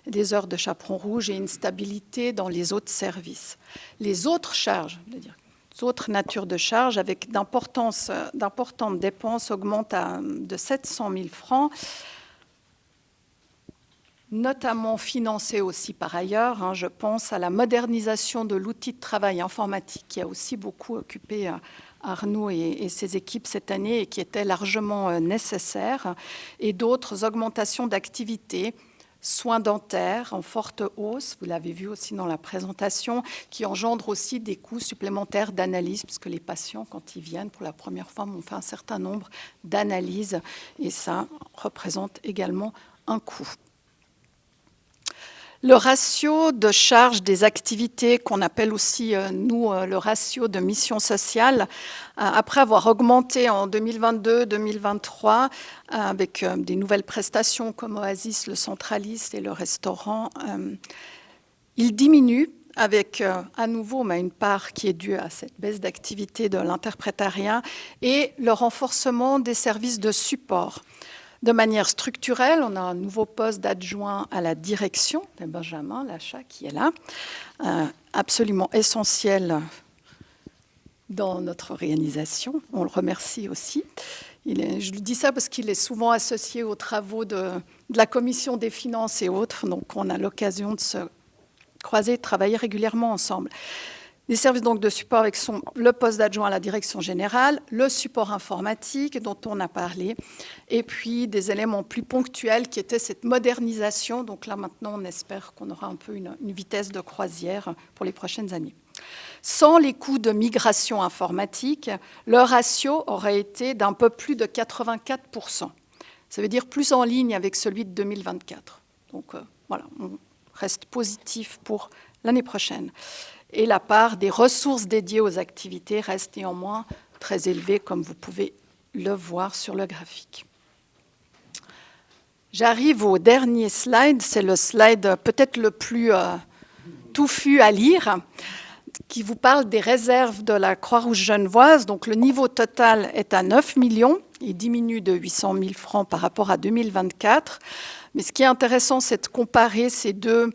des heures de chaperon rouge et une stabilité dans les autres services. Les autres charges, c'est-à-dire autres natures de charges avec d'importantes dépenses augmentent de 700 000 francs, notamment financées aussi par ailleurs. Je pense à la modernisation de l'outil de travail informatique qui a aussi beaucoup occupé Arnaud et ses équipes cette année et qui était largement nécessaire, et d'autres augmentations d'activité, soins dentaires en forte hausse, vous l'avez vu aussi dans la présentation, qui engendrent aussi des coûts supplémentaires d'analyse, puisque les patients, quand ils viennent pour la première fois, m'ont fait un certain nombre d'analyses, et ça représente également un coût. Le ratio de charge des activités, qu'on appelle aussi, nous, le ratio de mission sociale, après avoir augmenté en 2022-2023 avec des nouvelles prestations comme Oasis, le centraliste et le restaurant, il diminue avec à nouveau une part qui est due à cette baisse d'activité de l'interprétariat et le renforcement des services de support. De manière structurelle, on a un nouveau poste d'adjoint à la direction, de Benjamin Lachat qui est là, absolument essentiel dans notre organisation. On le remercie aussi. Je lui dis ça parce qu'il est souvent associé aux travaux de la commission des finances et autres, donc on a l'occasion de se croiser et de travailler régulièrement ensemble. Les services donc de support avec le poste d'adjoint à la direction générale, le support informatique dont on a parlé, et puis des éléments plus ponctuels qui étaient cette modernisation. Donc là maintenant on espère qu'on aura un peu une vitesse de croisière pour les prochaines années. Sans les coûts de migration informatique, le ratio aurait été d'un peu plus de 84%. Ça veut dire plus en ligne avec celui de 2024. Donc voilà, on reste positif pour l'année prochaine. Et la part des ressources dédiées aux activités reste néanmoins très élevée, comme vous pouvez le voir sur le graphique. J'arrive au dernier slide, c'est le slide peut-être le plus touffu à lire, qui vous parle des réserves de la Croix-Rouge genevoise. Donc le niveau total est à 9 millions, il diminue de 800 000 francs par rapport à 2024. Mais ce qui est intéressant, c'est de comparer ces deux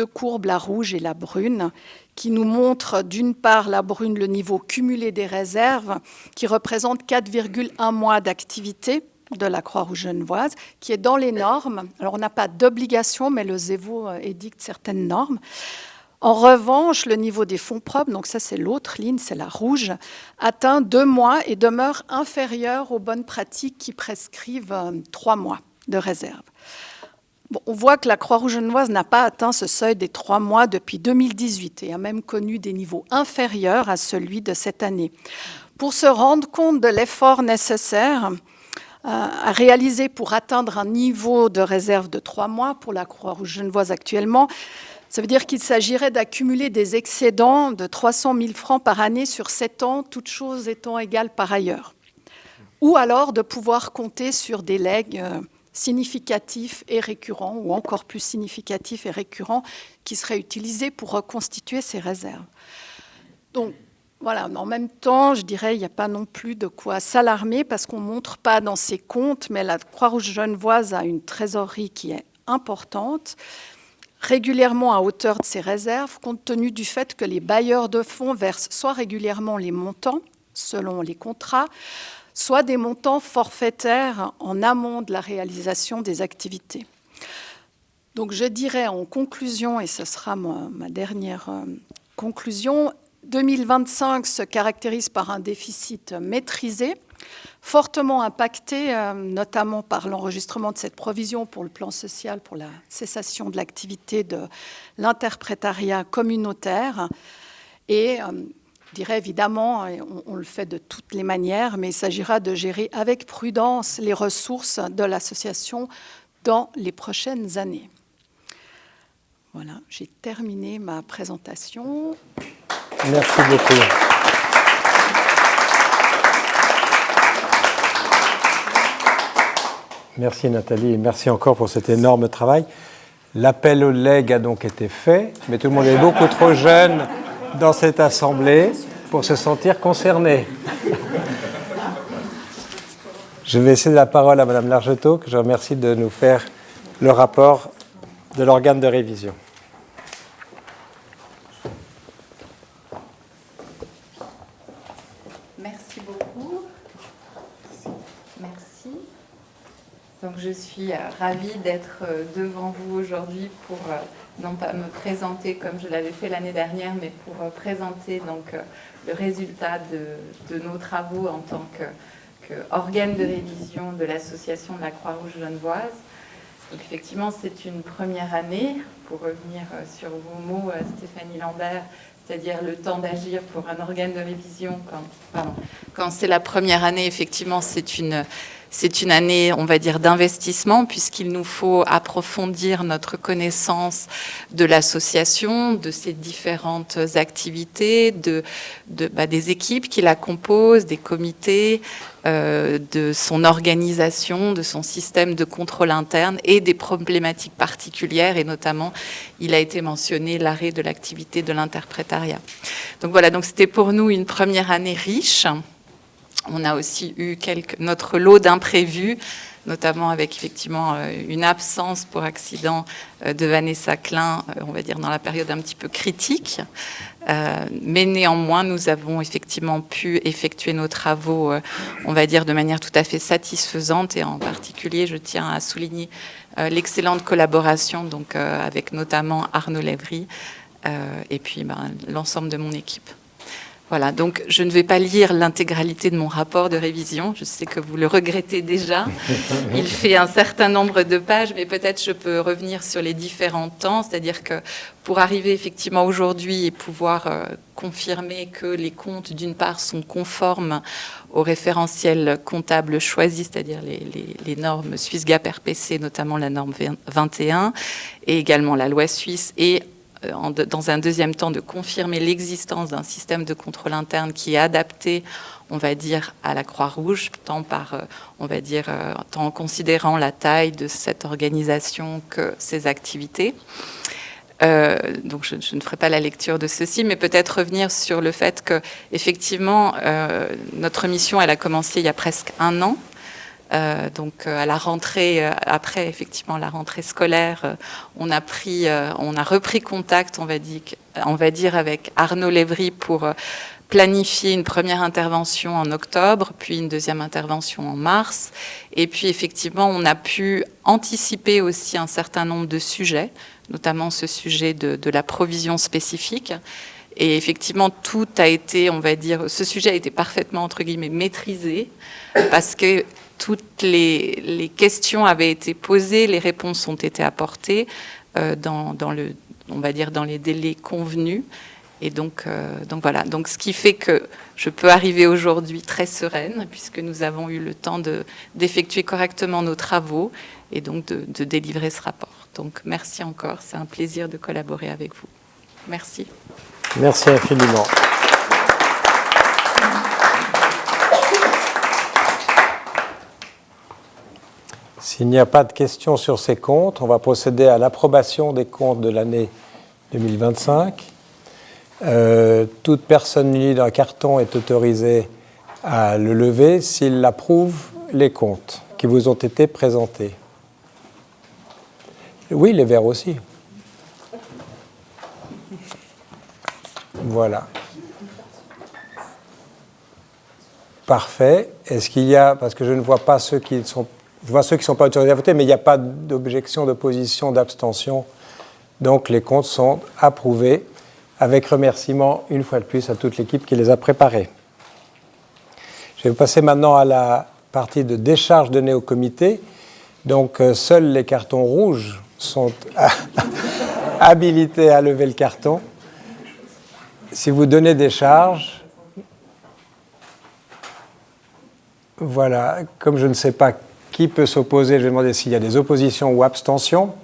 courbes, la rouge et la brune, qui nous montrent d'une part, la brune, le niveau cumulé des réserves, qui représente 4,1 mois d'activité de la Croix-Rouge genevoise, qui est dans les normes. Alors, on n'a pas d'obligation, mais le ZEVO édicte certaines normes. En revanche, le niveau des fonds propres, donc ça c'est l'autre ligne, c'est la rouge, atteint 2 mois et demeure inférieur aux bonnes pratiques qui prescrivent 3 mois de réserve. Bon, on voit que la Croix-Rouge genevoise n'a pas atteint ce seuil des 3 mois depuis 2018 et a même connu des niveaux inférieurs à celui de cette année. Pour se rendre compte de l'effort nécessaire à réaliser pour atteindre un niveau de réserve de 3 mois pour la Croix-Rouge genevoise actuellement, Ça veut dire qu'il s'agirait d'accumuler des excédents de 300 000 francs par année sur 7 ans, toutes choses étant égales par ailleurs. Ou alors de pouvoir compter sur des legs significatifs et récurrents, ou encore plus significatifs et récurrents, qui seraient utilisés pour reconstituer ces réserves. Donc, voilà, en même temps, je dirais, il n'y a pas non plus de quoi s'alarmer, parce qu'on ne montre pas dans ses comptes, mais la Croix-Rouge genevoise a une trésorerie qui est importante, régulièrement à hauteur de ses réserves, compte tenu du fait que les bailleurs de fonds versent soit régulièrement les montants, selon les contrats, soit des montants forfaitaires en amont de la réalisation des activités. Donc je dirais en conclusion, et ce sera ma dernière conclusion, 2025 se caractérise par un déficit maîtrisé, fortement impacté, notamment par l'enregistrement de cette provision pour le plan social, pour la cessation de l'activité de l'interprétariat communautaire. Et je dirais évidemment, on le fait de toutes les manières, mais il s'agira de gérer avec prudence les ressources de l'association dans les prochaines années. Voilà, j'ai terminé ma présentation. Merci beaucoup. Merci Nathalie et merci encore pour cet énorme travail. L'appel au legs a donc été fait, mais tout le monde est beaucoup trop jeune dans cette assemblée pour se sentir concerné. Je vais céder la parole à Madame Largetot, que je remercie de nous faire le rapport de l'organe de révision. Merci beaucoup. Merci. Donc je suis ravie d'être devant vous aujourd'hui pour non pas me présenter comme je l'avais fait l'année dernière, mais pour présenter donc le résultat de nos travaux en tant qu'organe de révision de l'association de la Croix-Rouge genevoise. Donc effectivement, c'est une première année, pour revenir sur vos mots, Stéphanie Lambert, c'est-à-dire le temps d'agir pour un organe de révision. Quand c'est la première année, effectivement, c'est une année, on va dire, d'investissement, puisqu'il nous faut approfondir notre connaissance de l'association, de ses différentes activités, des équipes qui la composent, des comités, de son organisation, de son système de contrôle interne et des problématiques particulières, et notamment, il a été mentionné l'arrêt de l'activité de l'interprétariat. Donc voilà, donc c'était pour nous une première année riche. On a aussi eu notre lot d'imprévus, notamment avec effectivement une absence pour accident de Vanessa Klein, on va dire dans la période un petit peu critique. Mais néanmoins, nous avons effectivement pu effectuer nos travaux, on va dire, de manière tout à fait satisfaisante. Et en particulier, je tiens à souligner l'excellente collaboration donc, avec notamment Arnaud Lévry et puis l'ensemble de mon équipe. Voilà, donc je ne vais pas lire l'intégralité de mon rapport de révision. Je sais que vous le regrettez déjà. Il fait un certain nombre de pages, mais peut-être je peux revenir sur les différents temps. C'est-à-dire que pour arriver effectivement aujourd'hui et pouvoir confirmer que les comptes, d'une part, sont conformes au référentiel comptable choisi, c'est-à-dire les normes Suisse GAAP RPC, notamment la norme 21, et également la loi suisse, et dans un deuxième temps, de confirmer l'existence d'un système de contrôle interne qui est adapté, on va dire, à la Croix-Rouge, tant en considérant la taille de cette organisation que ses activités. Donc je ne ferai pas la lecture de ceci, mais peut-être revenir sur le fait que, effectivement, notre mission, elle a commencé il y a presque un an. Donc à la rentrée, après effectivement la rentrée scolaire, on a repris contact, on va dire avec Arnaud Lévry pour planifier une première intervention en octobre, puis une deuxième intervention en mars. Et puis effectivement, on a pu anticiper aussi un certain nombre de sujets, notamment ce sujet de la provision spécifique. Et effectivement, tout a été, on va dire, ce sujet a été parfaitement, entre guillemets, maîtrisé, parce que toutes les questions avaient été posées, les réponses ont été apportées on va dire, dans les délais convenus. Et donc voilà, donc ce qui fait que je peux arriver aujourd'hui très sereine, puisque nous avons eu le temps d'effectuer correctement nos travaux et donc de délivrer ce rapport. Donc merci encore, c'est un plaisir de collaborer avec vous. Merci. Merci infiniment. S'il n'y a pas de questions sur ces comptes, on va procéder à l'approbation des comptes de l'année 2025. Toute personne munie d'un carton est autorisée à le lever s'il approuve les comptes qui vous ont été présentés. Oui, les verts aussi. Voilà. Parfait. Est-ce qu'il y a, parce que je ne vois pas ceux qui sont, je vois ceux qui ne sont pas autorisés à voter, mais il n'y a pas d'objection, d'opposition, d'abstention. Donc les comptes sont approuvés, avec remerciement une fois de plus à toute l'équipe qui les a préparés. Je vais passer maintenant à la partie de décharge donnée au comité. Donc seuls les cartons rouges sont habilités à lever le carton. Si vous donnez des charges, voilà, comme je ne sais pas qui peut s'opposer, je vais demander s'il y a des oppositions ou abstentions.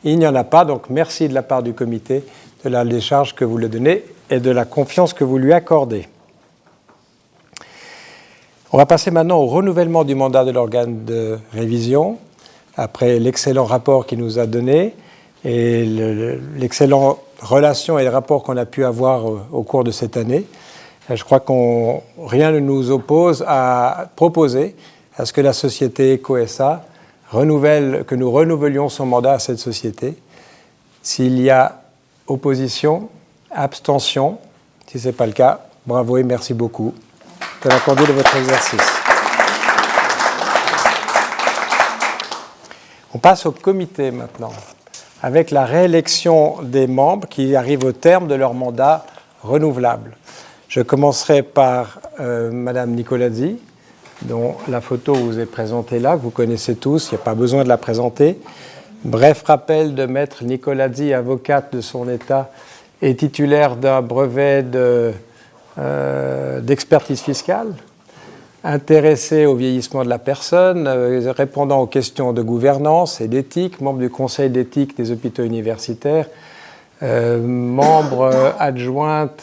Il n'y en a pas, donc merci de la part du comité de la décharge que vous le donnez et de la confiance que vous lui accordez. On va passer maintenant au renouvellement du mandat de l'organe de révision, après l'excellent rapport qu'il nous a donné et l'excellent relation et le rapport qu'on a pu avoir au cours de cette année. Je crois que rien ne nous oppose à proposer à ce que la société EcoSA que nous renouvelions son mandat à cette société. S'il y a opposition, abstention, si ce n'est pas le cas, bravo et merci beaucoup de la conduite de votre exercice. On passe au comité maintenant, avec la réélection des membres qui arrivent au terme de leur mandat renouvelable. Je commencerai par Madame Nicolazzi, dont la photo vous est présentée là, que vous connaissez tous, il n'y a pas besoin de la présenter. Bref rappel de Maître Nicolazzi, avocate de son État et titulaire d'un brevet d'expertise fiscale, intéressée au vieillissement de la personne, répondant aux questions de gouvernance et d'éthique, membre du Conseil d'éthique des hôpitaux universitaires, membre adjointe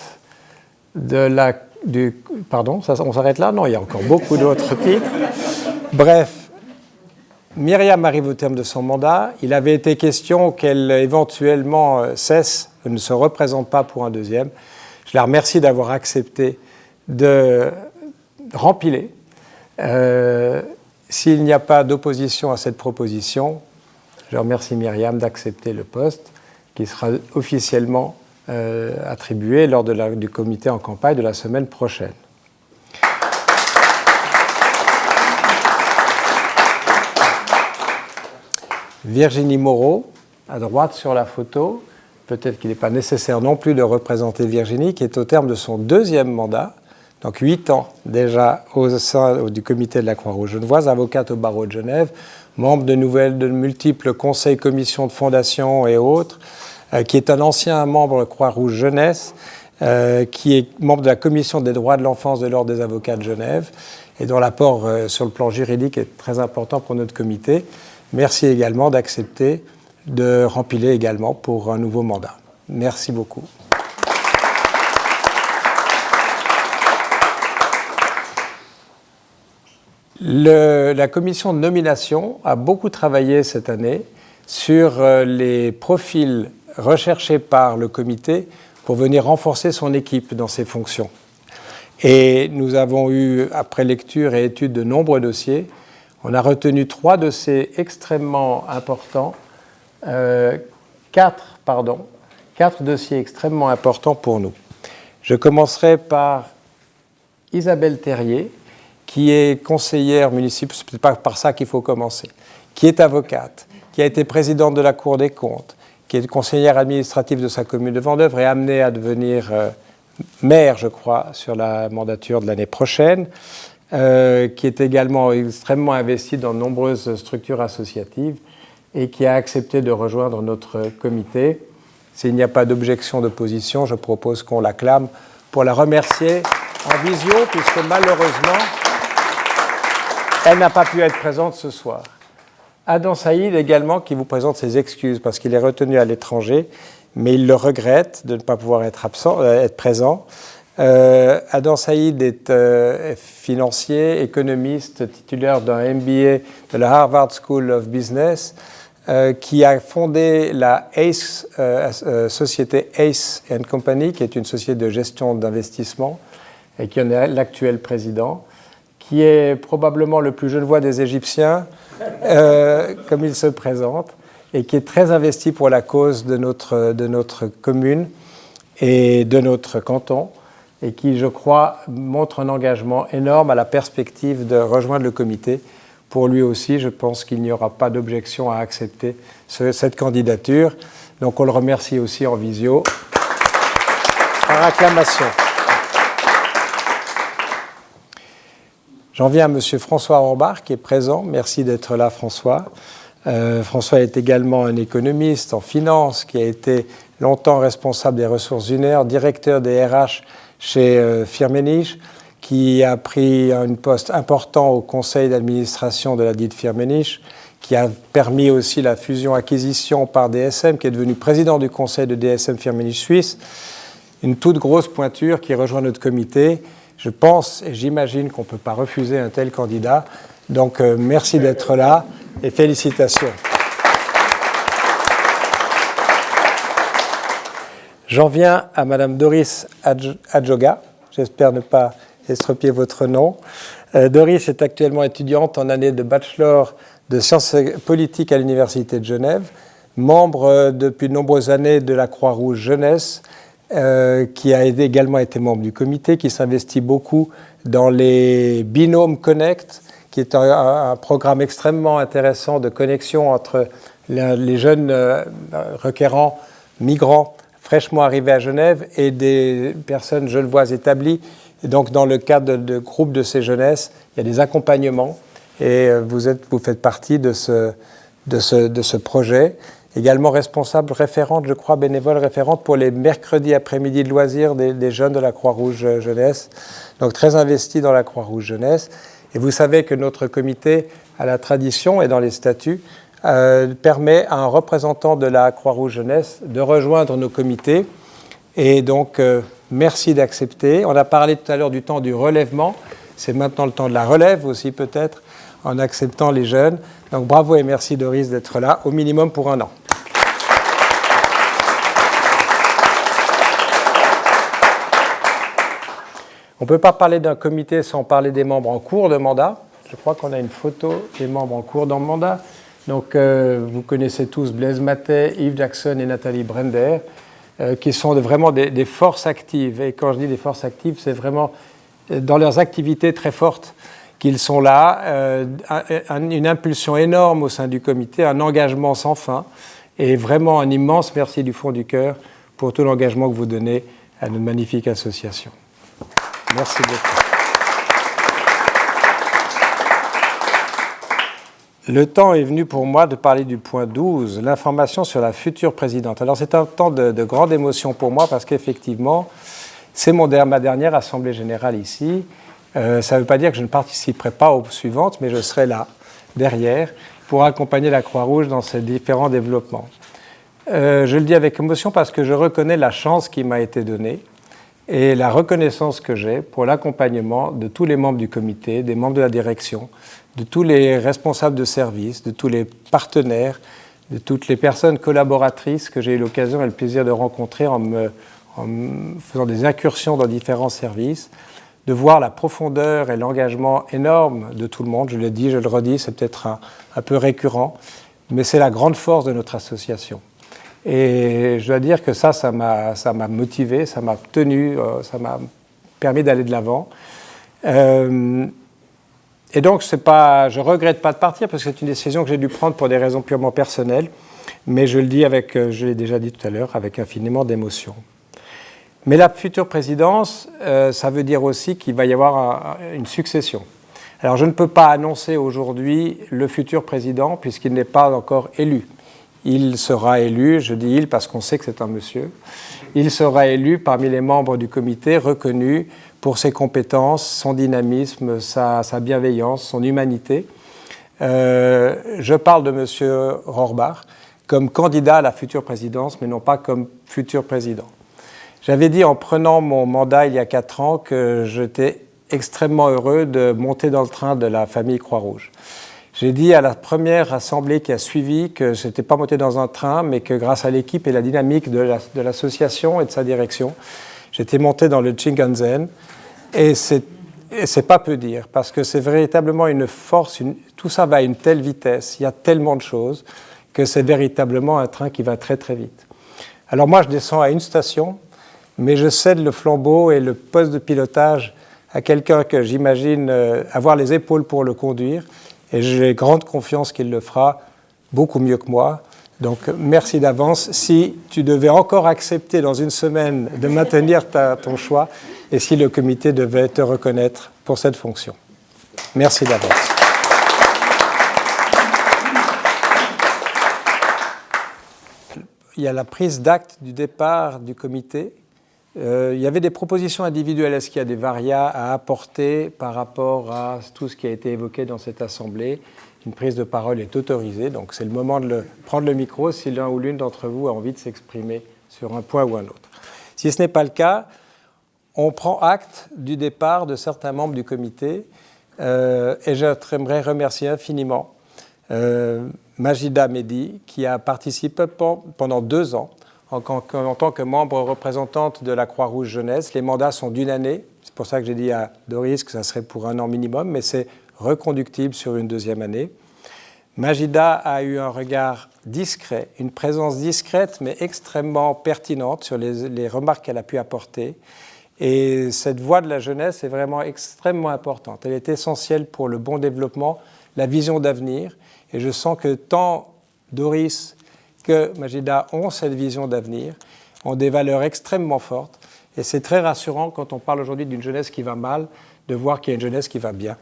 Pardon, on s'arrête là? Non, il y a encore beaucoup d'autres titres. Bref, Myriam arrive au terme de son mandat. Il avait été question qu'elle éventuellement cesse, ne se représente pas pour un deuxième. Je la remercie d'avoir accepté de rempiler. S'il n'y a pas d'opposition à cette proposition, je remercie Myriam d'accepter le poste qui sera officiellement attribué lors du comité en campagne de la semaine prochaine. Virginie Moreau, à droite sur la photo. Peut-être qu'il n'est pas nécessaire non plus de représenter Virginie, qui est au terme de son deuxième mandat, donc 8 ans déjà au sein du comité de la Croix-Rouge genevoise, avocate au barreau de Genève, membre de multiples conseils, commissions de fondation et autres, qui est un ancien membre Croix-Rouge Jeunesse, qui est membre de la commission des droits de l'enfance de l'Ordre des avocats de Genève, et dont l'apport sur le plan juridique est très important pour notre comité. Merci également d'accepter de rempiler également pour un nouveau mandat. Merci beaucoup. La commission de nomination a beaucoup travaillé cette année sur les profils recherchés par le comité pour venir renforcer son équipe dans ses fonctions. Et nous avons eu, après lecture et étude de nombreux dossiers, on a retenu 3 dossiers extrêmement importants, 4 dossiers extrêmement importants pour nous. Je commencerai par Isabelle Terrier, qui est conseillère municipale, ce n'est pas par ça qu'il faut commencer, qui est avocate, qui a été présidente de la Cour des comptes, qui est conseillère administrative de sa commune de Vendeuvre et amenée à devenir maire, je crois, sur la mandature de l'année prochaine, qui est également extrêmement investie dans de nombreuses structures associatives et qui a accepté de rejoindre notre comité. S'il n'y a pas d'objection d'opposition, je propose qu'on l'acclame pour la remercier en visio, puisque malheureusement, elle n'a pas pu être présente ce soir. Adam Saïd également, qui vous présente ses excuses, parce qu'il est retenu à l'étranger, mais il le regrette de ne pas pouvoir être présent. Adam Saïd est financier, économiste, titulaire d'un MBA de la Harvard School of Business, qui a fondé la société Ace & Company, qui est une société de gestion d'investissement, et qui en est l'actuel président, qui est probablement le plus genevois des Égyptiens, comme il se présente, et qui est très investi pour la cause de notre commune et de notre canton, et qui, je crois, montre un engagement énorme à la perspective de rejoindre le comité. Pour lui aussi, je pense qu'il n'y aura pas d'objection à accepter cette candidature. Donc on le remercie aussi en visio, par acclamation. J'en viens à M. François Orbach, qui est présent. Merci d'être là, François. François est également un économiste en finance, qui a été longtemps responsable des ressources humaines, directeur des RH chez Firmenich, qui a pris un poste important au conseil d'administration de la dite Firmenich, qui a permis aussi la fusion-acquisition par DSM, qui est devenu président du conseil de DSM Firmenich Suisse. Une toute grosse pointure qui rejoint notre comité. Je pense et j'imagine qu'on ne peut pas refuser un tel candidat. Donc merci d'être là et félicitations. J'en viens à Madame Doris Adjoga. J'espère ne pas estropier votre nom. Doris est actuellement étudiante en année de bachelor de sciences politiques à l'Université de Genève, membre depuis de nombreuses années de la Croix-Rouge Jeunesse, qui a également été membre du comité, qui s'investit beaucoup dans les binômes Connect, qui est un programme extrêmement intéressant de connexion entre les jeunes requérants, migrants, fraîchement arrivés à Genève et des personnes genevoises établies. Et donc, dans le cadre de groupes de ces jeunesses, il y a des accompagnements et vous faites partie de ce projet. Également responsable référente, je crois, bénévole référente pour les mercredis après-midi de loisirs des jeunes de la Croix-Rouge Jeunesse. Donc, très investi dans la Croix-Rouge Jeunesse. Et vous savez que notre comité, à la tradition et dans les statuts, permet à un représentant de la Croix-Rouge Jeunesse de rejoindre nos comités. Et donc, merci d'accepter. On a parlé tout à l'heure du temps du relèvement. C'est maintenant le temps de la relève aussi, peut-être, en acceptant les jeunes. Donc, bravo et merci, Doris, d'être là, au minimum pour 1 an. On ne peut pas parler d'un comité sans parler des membres en cours de mandat. Je crois qu'on a une photo des membres en cours de mandat. Donc, vous connaissez tous Blaise Matet, Yves Jackson et Nathalie Brender, qui sont vraiment des forces actives. Et quand je dis des forces actives, c'est vraiment dans leurs activités très fortes qu'ils sont là, une impulsion énorme au sein du comité, un engagement sans fin, et vraiment un immense merci du fond du cœur pour tout l'engagement que vous donnez à notre magnifique association. Merci beaucoup. Le temps est venu pour moi de parler du point 12, l'information sur la future présidente. Alors c'est un temps de grande émotion pour moi parce qu'effectivement, c'est ma dernière assemblée générale ici. Ça ne veut pas dire que je ne participerai pas aux suivantes, mais je serai là, derrière, pour accompagner la Croix-Rouge dans ces différents développements. Je le dis avec émotion parce que je reconnais la chance qui m'a été donnée et la reconnaissance que j'ai pour l'accompagnement de tous les membres du comité, des membres de la direction, de tous les responsables de service, de tous les partenaires, de toutes les personnes collaboratrices que j'ai eu l'occasion et le plaisir de rencontrer en faisant des incursions dans différents services, de voir la profondeur et l'engagement énorme de tout le monde. Je le dis, je le redis, c'est peut-être un peu récurrent, mais c'est la grande force de notre association. Et je dois dire que ça m'a motivé, ça m'a tenu, ça m'a permis d'aller de l'avant. Et donc, je ne regrette pas de partir parce que c'est une décision que j'ai dû prendre pour des raisons purement personnelles, mais je le dis je l'ai déjà dit tout à l'heure, avec infiniment d'émotion. Mais la future présidence, ça veut dire aussi qu'il va y avoir une succession. Alors, je ne peux pas annoncer aujourd'hui le futur président puisqu'il n'est pas encore élu. il sera élu, je dis il parce qu'on sait que c'est un monsieur, il sera élu parmi les membres du comité, reconnu pour ses compétences, son dynamisme, sa bienveillance, son humanité. Je parle de M. Rohrbach comme candidat à la future présidence, mais non pas comme futur président. J'avais dit en prenant mon mandat il y a 4 ans que j'étais extrêmement heureux de monter dans le train de la famille Croix-Rouge. J'ai dit à la première assemblée qui a suivi que je n'étais pas monté dans un train, mais que grâce à l'équipe et la dynamique de l'association et de sa direction, j'étais monté dans le Shinkansen. Et c'est pas peu dire, parce que c'est véritablement une force, tout ça va à une telle vitesse, il y a tellement de choses, que c'est véritablement un train qui va très très vite. Alors moi, je descends à une station, mais je cède le flambeau et le poste de pilotage à quelqu'un que j'imagine avoir les épaules pour le conduire, et j'ai grande confiance qu'il le fera beaucoup mieux que moi. Donc merci d'avance. Si tu devais encore accepter dans une semaine de maintenir ton choix, et si le comité devait te reconnaître pour cette fonction. Merci d'avance. Il y a la prise d'acte du départ du comité. Il y avait des propositions individuelles. Est-ce qu'il y a des varias à apporter par rapport à tout ce qui a été évoqué dans cette assemblée? Une prise de parole est autorisée, donc c'est le moment de prendre le micro si l'un ou l'une d'entre vous a envie de s'exprimer sur un point ou un autre. Si ce n'est pas le cas, on prend acte du départ de certains membres du comité et j'aimerais remercier infiniment Majida Mehdi qui a participé pendant 2 ans en tant que membre représentante de la Croix-Rouge Jeunesse. Les mandats sont d'1 année, c'est pour ça que j'ai dit à Doris que ça serait pour 1 an minimum, mais c'est reconductible sur une 2e année. Majida a eu un regard discret, une présence discrète mais extrêmement pertinente sur les remarques qu'elle a pu apporter. Et cette voix de la jeunesse est vraiment extrêmement importante. Elle est essentielle pour le bon développement, la vision d'avenir. Et je sens que tant Doris que Majida ont cette vision d'avenir, ont des valeurs extrêmement fortes. Et c'est très rassurant quand on parle aujourd'hui d'une jeunesse qui va mal, de voir qu'il y a une jeunesse qui va bien.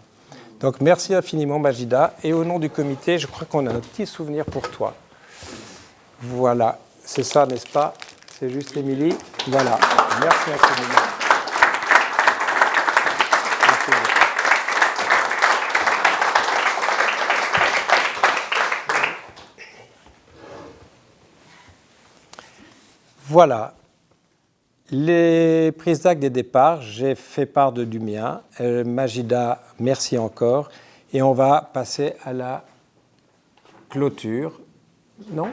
Donc merci infiniment Majida. Et au nom du comité, je crois qu'on a un petit souvenir pour toi. Voilà, c'est ça, n'est-ce pas? C'est juste Émilie. Voilà, merci infiniment. Voilà, les prises d'acte des départs, j'ai fait part du mien. Majida, merci encore. Et on va passer à la clôture. Non?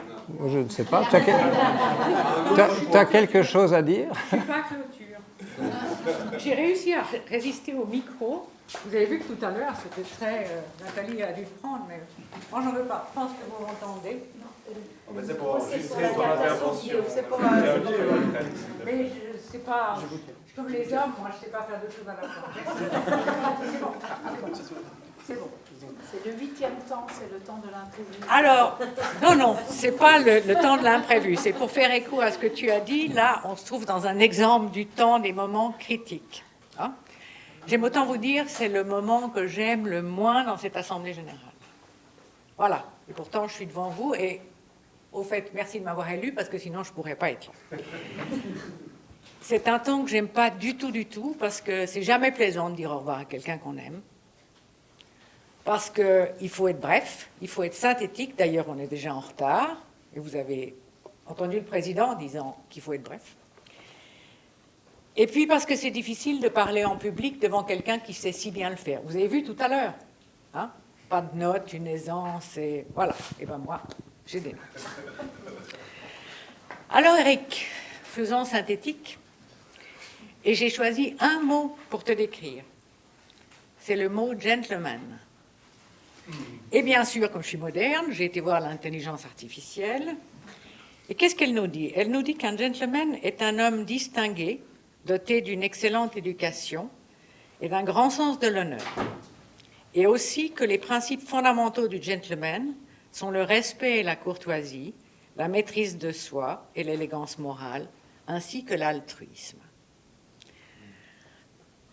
Je ne sais pas. Tu as quelque chose à dire? Je ne suis pas clôture. J'ai réussi à résister au micro. Vous avez vu que tout à l'heure, c'était très... Nathalie a dû le prendre, mais moi, j'en veux pas. Je pense que vous m'entendez. Mais c'est pour enregistrer ton intervention. Mais je sais pas... Comme les hommes, moi, je ne sais pas faire de choses à la fois. C'est bon. C'est le 8e temps, c'est le temps de l'imprévu. Alors, non, c'est pas le temps de l'imprévu. C'est pour faire écho à ce que tu as dit. Là, on se trouve dans un exemple du temps des moments critiques. Hein? J'aime autant vous dire, c'est le moment que j'aime le moins dans cette Assemblée générale. Voilà. Et pourtant, je suis devant vous. Et au fait, merci de m'avoir élu, parce que sinon, je ne pourrais pas être là. C'est un temps que j'aime pas du tout, parce que c'est jamais plaisant de dire au revoir à quelqu'un qu'on aime. Parce qu'il faut être bref, il faut être synthétique. D'ailleurs, on est déjà en retard. Et vous avez entendu le président en disant qu'il faut être bref. Et puis parce que c'est difficile de parler en public devant quelqu'un qui sait si bien le faire. Vous avez vu tout à l'heure, hein? Pas de notes, une aisance, et voilà. Et ben moi, j'ai des notes. Alors Eric, faisons synthétique. Et j'ai choisi un mot pour te décrire. C'est le mot gentleman. Et bien sûr, comme je suis moderne, j'ai été voir l'intelligence artificielle. Et qu'est-ce qu'elle nous dit? Elle nous dit qu'un gentleman est un homme distingué, doté d'une excellente éducation et d'un grand sens de l'honneur. Et aussi que les principes fondamentaux du gentleman sont le respect et la courtoisie, la maîtrise de soi et l'élégance morale, ainsi que l'altruisme.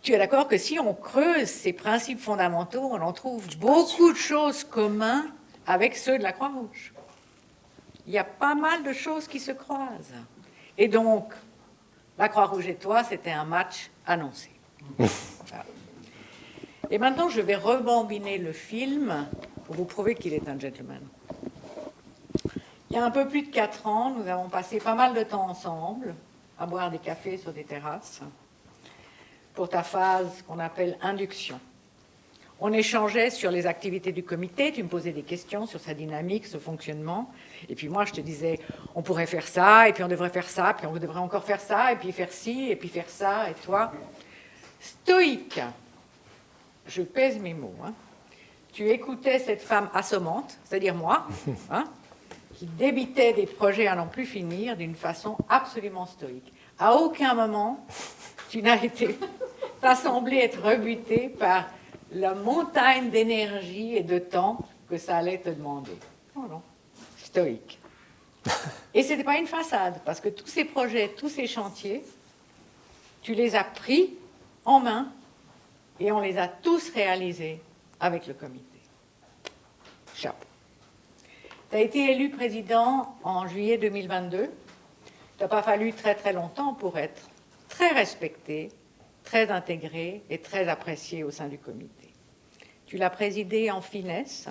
Tu es d'accord que si on creuse ces principes fondamentaux, on en trouve beaucoup de choses communes avec ceux de la Croix-Rouge. il y a pas mal de choses qui se croisent. Et donc, la Croix-Rouge et toi, c'était un match annoncé. Voilà. Et maintenant, je vais rebambiner le film pour vous prouver qu'il est un gentleman. Il y a un peu plus de 4 ans, nous avons passé pas mal de temps ensemble, à boire des cafés sur des terrasses, pour ta phase qu'on appelle induction. On échangeait sur les activités du comité, tu me posais des questions sur sa dynamique, ce fonctionnement, et puis moi je te disais, on pourrait faire ça, et puis on devrait faire ça, puis on devrait encore faire ça, et puis faire ci, et puis faire ça, et toi, stoïque, je pèse mes mots, hein. Tu écoutais cette femme assommante, c'est-à-dire moi, hein, qui débitait des projets à n'en plus finir d'une façon absolument stoïque. À aucun moment, tu n'as été, t'as semblé être rebuté par la montagne d'énergie et de temps que ça allait te demander. Non, non, stoïque. Et ce n'était pas une façade, parce que tous ces projets, tous ces chantiers, tu les as pris en main et on les a tous réalisés avec le comité. Chapeau. Tu as été élu président en juillet 2022. Il n'a pas fallu très très longtemps pour être très respecté, très intégré et très apprécié au sein du comité. Tu l'as présidé en finesse,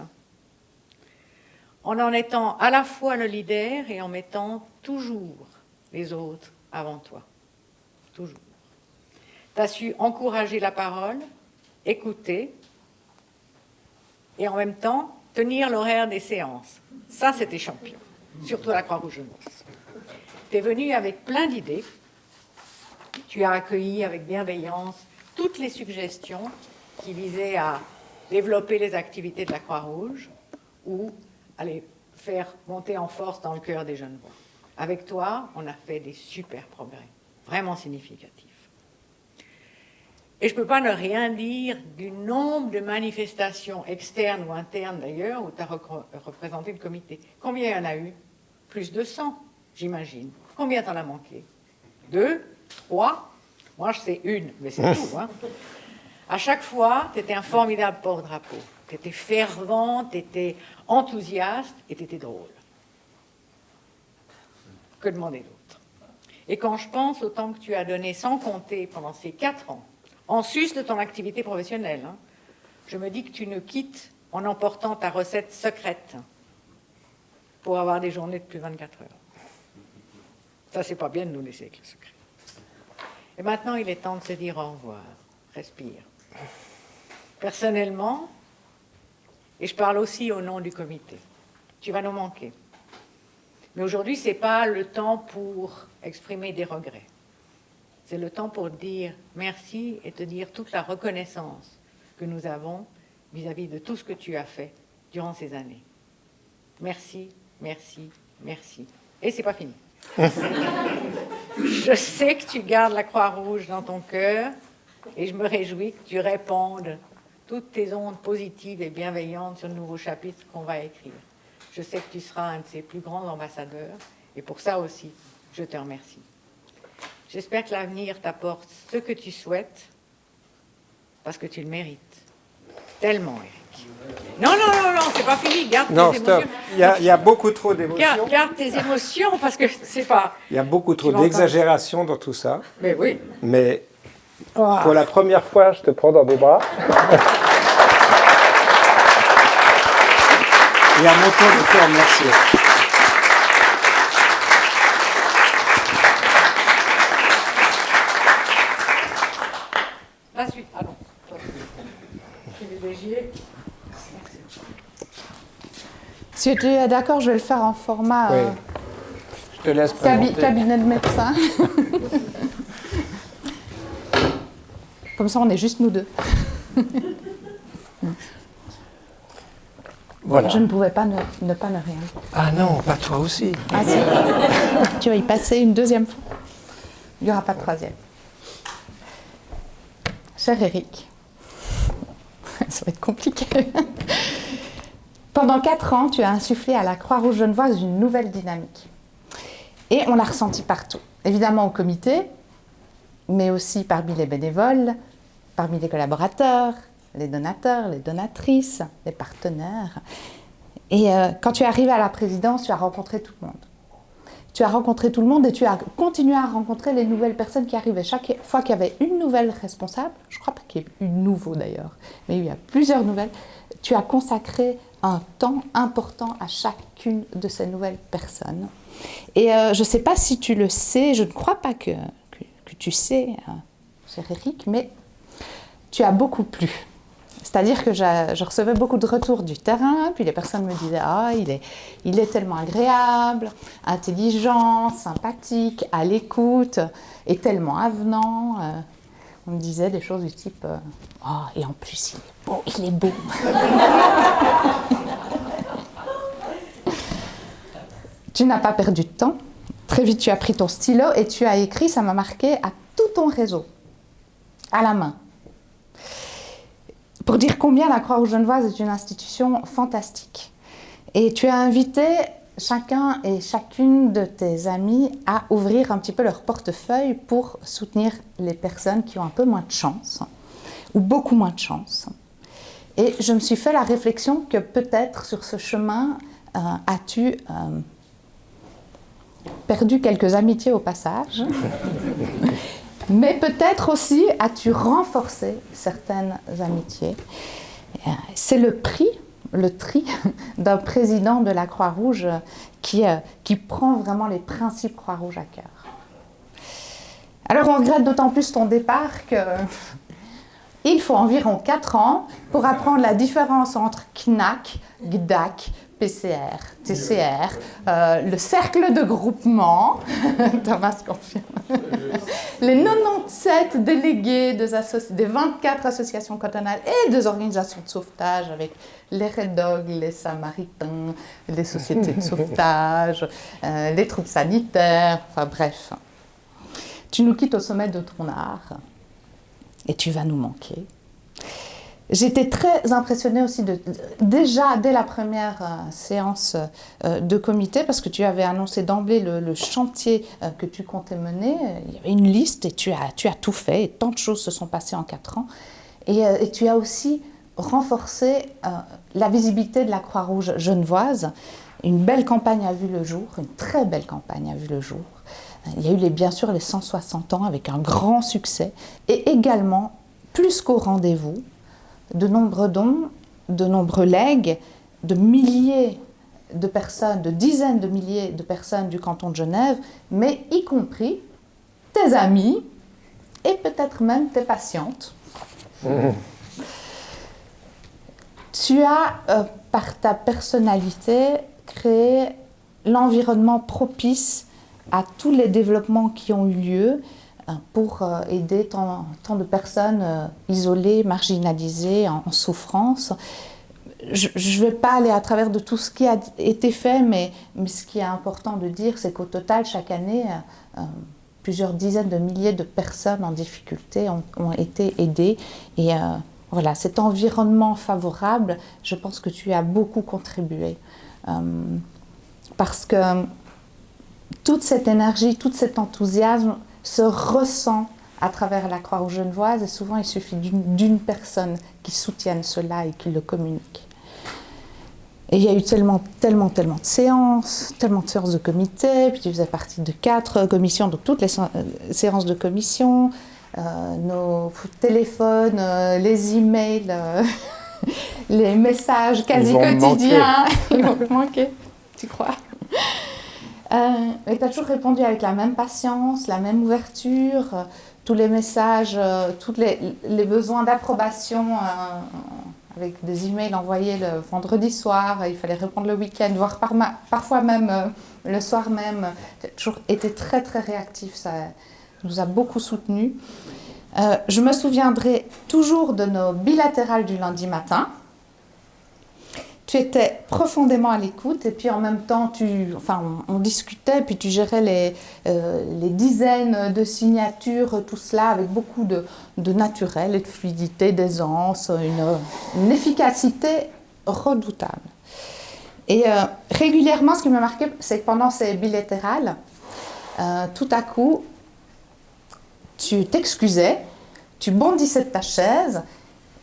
en étant à la fois le leader et en mettant toujours les autres avant toi. Toujours. Tu as su encourager la parole, écouter et en même temps tenir l'horaire des séances. Ça, c'était champion, surtout à la Croix-Rouge jeunesse. Tu es venu avec plein d'idées. Tu as accueilli avec bienveillance toutes les suggestions qui visaient à développer les activités de la Croix-Rouge ou à les faire monter en force dans le cœur des jeunes voix. Avec toi, on a fait des super progrès, vraiment significatifs. Et je ne peux pas ne rien dire du nombre de manifestations externes ou internes d'ailleurs où tu as représenté le comité. Combien il y en a eu? Plus de 100, j'imagine. Combien t'en as manqué? 2, 3? Moi, je sais une, mais c'est tout. Hein. À chaque fois, tu étais un formidable porte-drapeau. Tu étais fervent, tu étais enthousiaste et tu étais drôle. Que demander d'autre? Et quand je pense au temps que tu as donné sans compter pendant ces 4 ans, en sus de ton activité professionnelle, hein, je me dis que tu nous quittes en emportant ta recette secrète pour avoir des journées de plus de 24 heures. Ça, c'est pas bien de nous laisser avec le secret. Et maintenant, il est temps de se dire au revoir. Respire. Personnellement, et je parle aussi au nom du comité, tu vas nous manquer. Mais aujourd'hui, ce n'est pas le temps pour exprimer des regrets. C'est le temps pour dire merci et te dire toute la reconnaissance que nous avons vis-à-vis de tout ce que tu as fait durant ces années. Merci, merci, merci. Et c'est pas fini. Je sais que tu gardes la Croix-Rouge dans ton cœur et je me réjouis que tu répandes toutes tes ondes positives et bienveillantes sur le nouveau chapitre qu'on va écrire. Je sais que tu seras un de ses plus grands ambassadeurs et pour ça aussi, je te remercie. J'espère que l'avenir t'apporte ce que tu souhaites parce que tu le mérites. Tellement, Eric. Non, c'est pas fini. Garde tes émotions. Non, stop. Il y a beaucoup trop d'émotions. Garde tes émotions parce que c'est pas... Il y a beaucoup trop d'exagération dans tout ça. Mais oui. Mais pour la première fois, je te prends dans mes bras. Et à mon tour de te remercier. La suite, allons. Privilégié. Si tu es d'accord, je vais le faire en format Oui. Je te laisse présenter. cabinet de médecin. Comme ça, on est juste nous deux. Voilà. Je ne pouvais pas ne pas ne rien. Ah non, pas toi aussi. Ah, si. Tu vas y passer une deuxième fois. Il n'y aura pas de troisième. Cher Eric, ça va être compliqué. Pendant 4 ans, tu as insufflé à la Croix-Rouge genevoise une nouvelle dynamique. Et on l'a ressenti partout. Évidemment au comité, mais aussi parmi les bénévoles, parmi les collaborateurs, les donateurs, les donatrices, les partenaires. Et quand tu es arrivé à la présidence, tu as rencontré tout le monde. Tu as rencontré tout le monde et tu as continué à rencontrer les nouvelles personnes qui arrivaient. Chaque fois qu'il y avait une nouvelle responsable, je ne crois pas qu'il y ait eu nouveau d'ailleurs, mais il y a plusieurs nouvelles, tu as consacré un temps important à chacune de ces nouvelles personnes. Et je ne sais pas si tu le sais, je ne crois pas que tu sais, cher Eric, mais tu as beaucoup plu. C'est-à-dire que je recevais beaucoup de retours du terrain, puis les personnes me disaient « Ah, il est tellement agréable, intelligent, sympathique, à l'écoute, et tellement avenant. » On me disait des choses du type « Oh, et en plus, il est beau. » Tu n'as pas perdu de temps. Très vite, tu as pris ton stylo et tu as écrit, ça m'a marqué, à tout ton réseau, à la main. Pour dire combien la Croix-Rouge genevoise est une institution fantastique. Et tu as invité chacun et chacune de tes amis à ouvrir un petit peu leur portefeuille pour soutenir les personnes qui ont un peu moins de chance, ou beaucoup moins de chance. Et je me suis fait la réflexion que peut-être sur ce chemin, as-tu perdu quelques amitiés au passage. Mais peut-être aussi as-tu renforcé certaines amitiés. C'est le tri d'un président de la Croix-Rouge qui prend vraiment les principes Croix-Rouge à cœur. Alors on regrette d'autant plus ton départ qu'il faut environ 4 ans pour apprendre la différence entre CNAC, GDAC, PCR, TCR, le cercle de groupement, Thomas confirme, les 97 délégués des 24 associations cantonales et des organisations de sauvetage avec les Red Dogs, les Samaritains, les sociétés de sauvetage, les troupes sanitaires, enfin bref. Tu nous quittes au sommet de ton art et tu vas nous manquer. J'étais très impressionnée aussi déjà dès la première séance de comité, parce que tu avais annoncé d'emblée le chantier que tu comptais mener. Il y avait une liste et tu as tout fait. Et tant de choses se sont passées en 4 ans. Et tu as aussi renforcé la visibilité de la Croix-Rouge genevoise. Une belle campagne a vu le jour, une très belle campagne a vu le jour. Il y a eu bien sûr les 160 ans avec un grand succès. Et également, plus qu'au rendez-vous, de nombreux dons, de nombreux legs, de milliers de personnes, de dizaines de milliers de personnes du canton de Genève, mais y compris tes amis et peut-être même tes patientes. Tu as, par ta personnalité, créé l'environnement propice à tous les développements qui ont eu lieu, pour aider tant de personnes isolées, marginalisées, en souffrance. Je ne vais pas aller à travers de tout ce qui a été fait, mais ce qui est important de dire, c'est qu'au total, chaque année, plusieurs dizaines de milliers de personnes en difficulté ont été aidées. Et voilà, cet environnement favorable, je pense que tu as beaucoup contribué. Parce que toute cette énergie, tout cet enthousiasme se ressent à travers la Croix-Rouge genevoise, et souvent il suffit d'une personne qui soutienne cela et qui le communique. Et il y a eu tellement de séances de comités, puis tu faisais partie de 4 commissions, donc toutes les séances de commission, nos téléphones, les emails, les messages quasi quotidiens. Ils vont te manquer, tu crois? Et tu as toujours répondu avec la même patience, la même ouverture, tous les messages, tous les besoins d'approbation avec des emails envoyés le vendredi soir, il fallait répondre le week-end, voire parfois même le soir même. Tu as toujours été très très réactif, ça nous a beaucoup soutenus. Je me souviendrai toujours de nos bilatérales du lundi matin. Tu étais profondément à l'écoute et puis en même temps, on discutait, puis tu gérais les dizaines de signatures, tout cela avec beaucoup de naturel et de fluidité, d'aisance, une efficacité redoutable. Et régulièrement, ce qui m'a marqué, c'est que pendant ces bilatérales, tout à coup, tu t'excusais, tu bondissais de ta chaise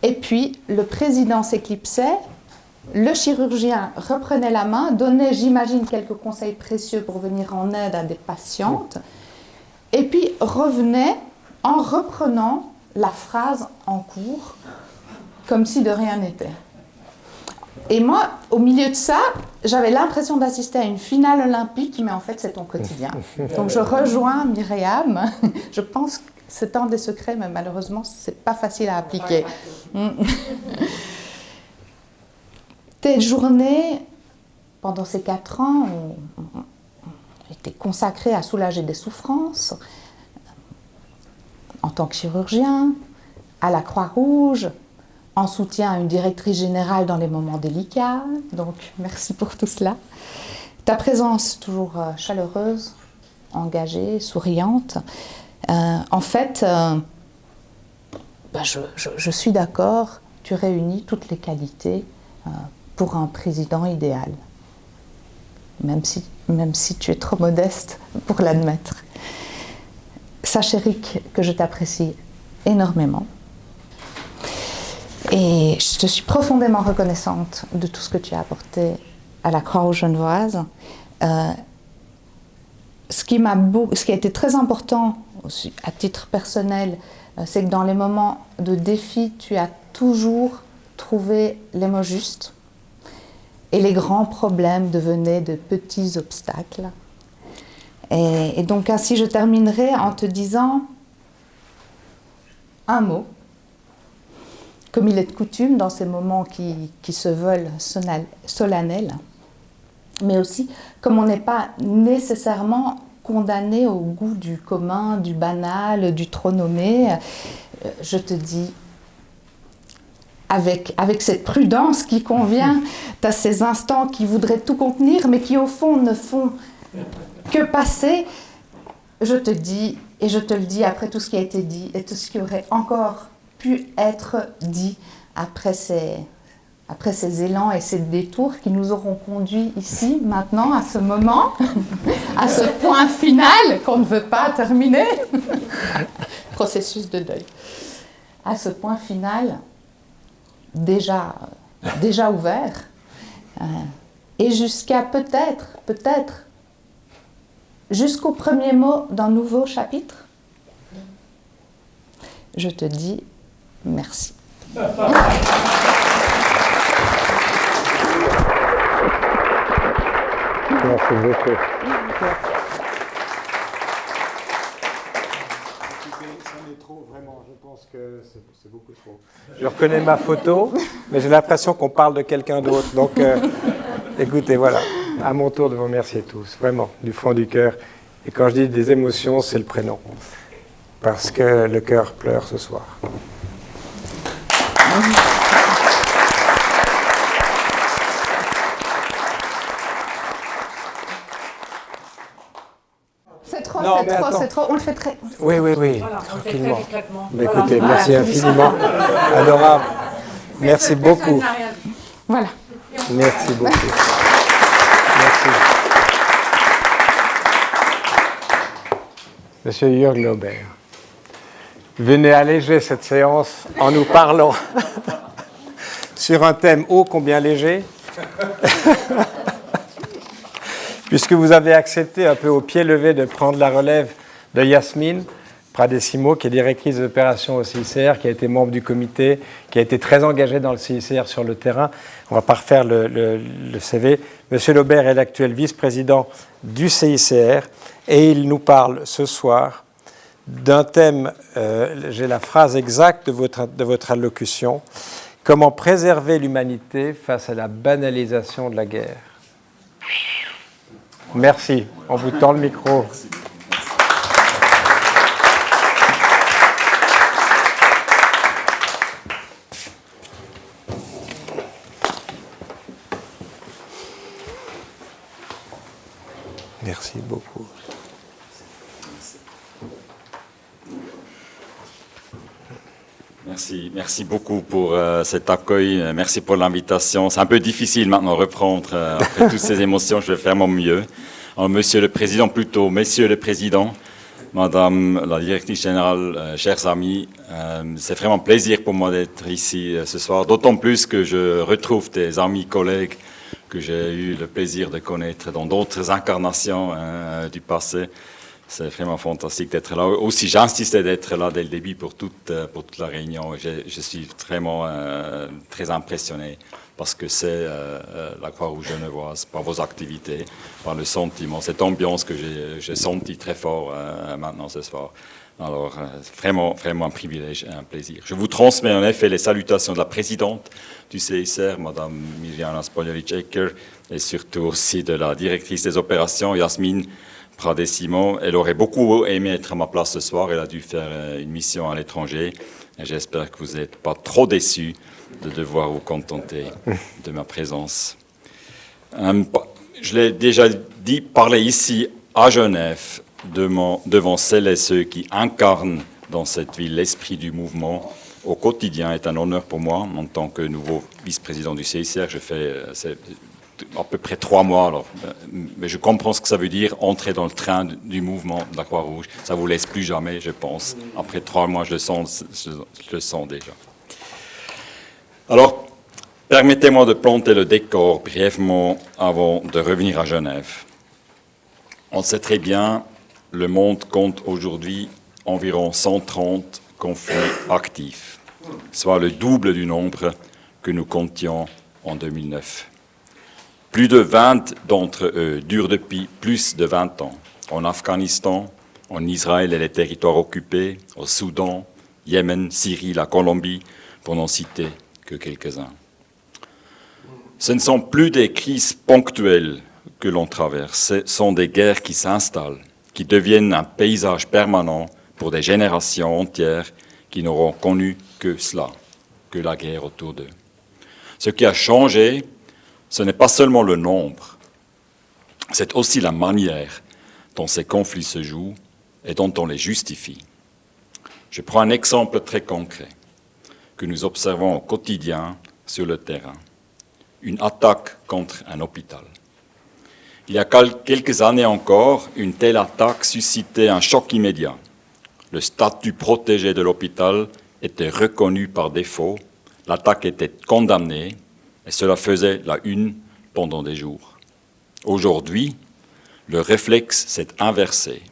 et puis le président s'éclipsait Le chirurgien reprenait la main, donnait, j'imagine, quelques conseils précieux pour venir en aide à des patientes, et puis revenait en reprenant la phrase en cours, comme si de rien n'était. Et moi, au milieu de ça, j'avais l'impression d'assister à une finale olympique, mais en fait, c'est ton quotidien. Donc, je rejoins Myriam. Je pense que c'est un des secrets, mais malheureusement, c'est pas facile à appliquer. Tes journées, pendant ces 4 ans, ont été consacrées à soulager des souffrances, en tant que chirurgien, à la Croix-Rouge, en soutien à une directrice générale dans les moments délicats. Donc, merci pour tout cela. Ta présence toujours chaleureuse, engagée, souriante. En fait, je suis d'accord, tu réunis toutes les qualités pour un président idéal, même si tu es trop modeste pour l'admettre. Sache, Eric, que je t'apprécie énormément. Et je te suis profondément reconnaissante de tout ce que tu as apporté à la Croix-Rouge genevoise. Ce qui a été très important, aussi, à titre personnel, c'est que dans les moments de défi, tu as toujours trouvé les mots justes. Et les grands problèmes devenaient de petits obstacles. Et donc ainsi, je terminerai en te disant un mot, comme il est de coutume dans ces moments qui se veulent solennels, mais aussi comme on n'est pas nécessairement condamné au goût du commun, du banal, du trop nommé, je te dis, avec cette prudence qui convient, tu as ces instants qui voudraient tout contenir, mais qui au fond ne font que passer. Je te dis, et je te le dis après tout ce qui a été dit, et tout ce qui aurait encore pu être dit après ces élans et ces détours qui nous auront conduits ici, maintenant, à ce moment, à ce point final qu'on ne veut pas terminer, processus de deuil, à ce point final déjà ouvert, et jusqu'à peut-être, jusqu'au premier mot d'un nouveau chapitre, je te dis merci. Merci beaucoup. C'en est trop, vraiment. Je pense que c'est beaucoup trop. Je reconnais ma photo, mais j'ai l'impression qu'on parle de quelqu'un d'autre. Donc, écoutez, voilà, à mon tour de vous remercier tous, vraiment, du fond du cœur. Et quand je dis des émotions, c'est le prénom. Parce que le cœur pleure ce soir. C'est trop. On le fait très... Oui, Voilà, tranquillement. Mais écoutez, merci infiniment. Adorable. Merci beaucoup. Voilà. Merci beaucoup. Merci. Monsieur Jürg Laubert, venez alléger cette séance en nous parlant sur un thème ô combien léger, puisque vous avez accepté un peu au pied levé de prendre la relève de Yasmine Pradesimo, qui est directrice des opérations au CICR, qui a été membre du comité, qui a été très engagée dans le CICR sur le terrain. On ne va pas refaire le CV. Monsieur Laubert est l'actuel vice-président du CICR et il nous parle ce soir d'un thème, j'ai la phrase exacte de votre allocution, comment préserver l'humanité face à la banalisation de la guerre. Merci. On vous tend le micro. Merci beaucoup. Merci beaucoup pour cet accueil. Merci pour l'invitation. C'est un peu difficile maintenant de reprendre après toutes ces émotions. Je vais faire mon mieux. Alors, Monsieur le Président, plutôt Messieurs le Président, Madame la directrice générale, chers amis, c'est vraiment un plaisir pour moi d'être ici ce soir, d'autant plus que je retrouve des amis, collègues que j'ai eu le plaisir de connaître dans d'autres incarnations du passé. C'est vraiment fantastique d'être là. Aussi, j'insistais d'être là dès le début pour toute la réunion. Je suis vraiment très impressionné parce que c'est la Croix-Rouge genevoise, par vos activités, par le sentiment, cette ambiance que j'ai sentie très fort maintenant ce soir. Alors, vraiment un privilège et un plaisir. Je vous transmets en effet les salutations de la présidente du CICR, Madame Mirjana Spoljevic-Ecker, et surtout aussi de la directrice des opérations, Yasmine Pradé-Simon. Elle aurait beaucoup aimé être à ma place ce soir. Elle a dû faire une mission à l'étranger. Et j'espère que vous n'êtes pas trop déçus de devoir vous contenter de ma présence. Je l'ai déjà dit, parler ici à Genève devant celles et ceux qui incarnent dans cette ville l'esprit du mouvement au quotidien est un honneur pour moi. En tant que nouveau vice-président du CICR, je fais à peu près 3 mois, alors, mais je comprends ce que ça veut dire, entrer dans le train du mouvement de la Croix-Rouge. Ça ne vous laisse plus jamais, je pense. Après 3 mois, je le sens déjà. Alors, permettez-moi de planter le décor brièvement avant de revenir à Genève. On sait très bien, le monde compte aujourd'hui environ 130 conflits actifs, soit le double du nombre que nous comptions en 2009. Plus de 20 d'entre eux durent depuis plus de 20 ans, en Afghanistan, en Israël et les territoires occupés, au Soudan, Yémen, Syrie, la Colombie, pour n'en citer que quelques-uns. Ce ne sont plus des crises ponctuelles que l'on traverse, ce sont des guerres qui s'installent, qui deviennent un paysage permanent pour des générations entières qui n'auront connu que cela, que la guerre autour d'eux. Ce qui a changé, ce n'est pas seulement le nombre, c'est aussi la manière dont ces conflits se jouent et dont on les justifie. Je prends un exemple très concret que nous observons au quotidien sur le terrain. Une attaque contre un hôpital. Il y a quelques années encore, une telle attaque suscitait un choc immédiat. Le statut protégé de l'hôpital était reconnu par défaut, l'attaque était condamnée, et cela faisait la une pendant des jours. Aujourd'hui, le réflexe s'est inversé.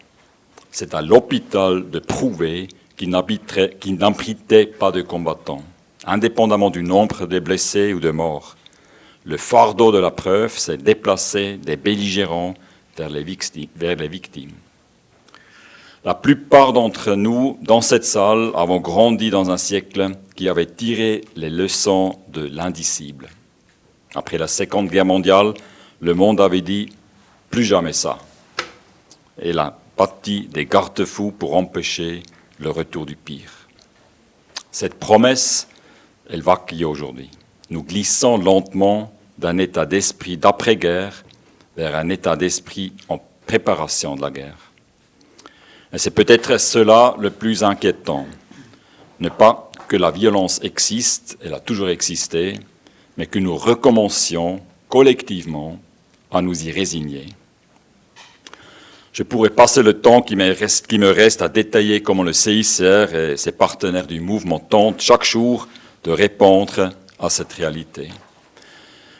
C'est à l'hôpital de prouver qu'il n'abritait pas de combattants, indépendamment du nombre de blessés ou de morts. Le fardeau de la preuve s'est déplacé des belligérants vers les victimes. La plupart d'entre nous, dans cette salle, avons grandi dans un siècle qui avait tiré les leçons de l'indicible. Après la Seconde Guerre mondiale, le monde avait dit « plus jamais ça ». Et il a bâti des garde-fous pour empêcher le retour du pire. Cette promesse, elle vacille aujourd'hui. Nous glissons lentement d'un état d'esprit d'après-guerre vers un état d'esprit en préparation de la guerre. Et c'est peut-être cela le plus inquiétant. Ne pas que la violence existe, elle a toujours existé, mais que nous recommencions collectivement à nous y résigner. Je pourrais passer le temps qui me reste à détailler comment le CICR et ses partenaires du mouvement tentent chaque jour de répondre à cette réalité.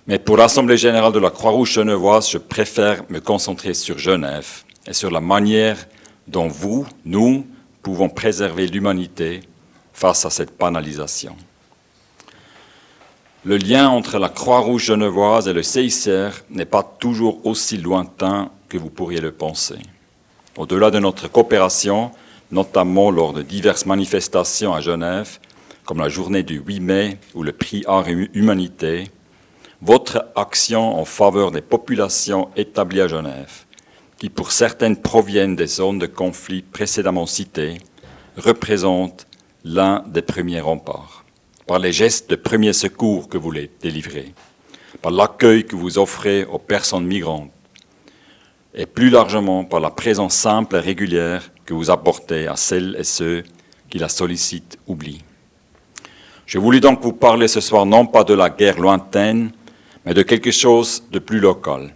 Mais pour l'Assemblée générale de la Croix-Rouge genevoise, je préfère me concentrer sur Genève et sur la manière dont nous, pouvons préserver l'humanité face à cette banalisation. Le lien entre la Croix-Rouge genevoise et le CICR n'est pas toujours aussi lointain que vous pourriez le penser. Au-delà de notre coopération, notamment lors de diverses manifestations à Genève, comme la journée du 8 mai ou le prix Art et Humanité, votre action en faveur des populations établies à Genève, qui pour certaines proviennent des zones de conflit précédemment citées, représente l'un des premiers remparts. Par les gestes de premier secours que vous les délivrez, par l'accueil que vous offrez aux personnes migrantes, et plus largement par la présence simple et régulière que vous apportez à celles et ceux qui la sollicitent oublient. Je voulais donc vous parler ce soir non pas de la guerre lointaine, mais de quelque chose de plus local.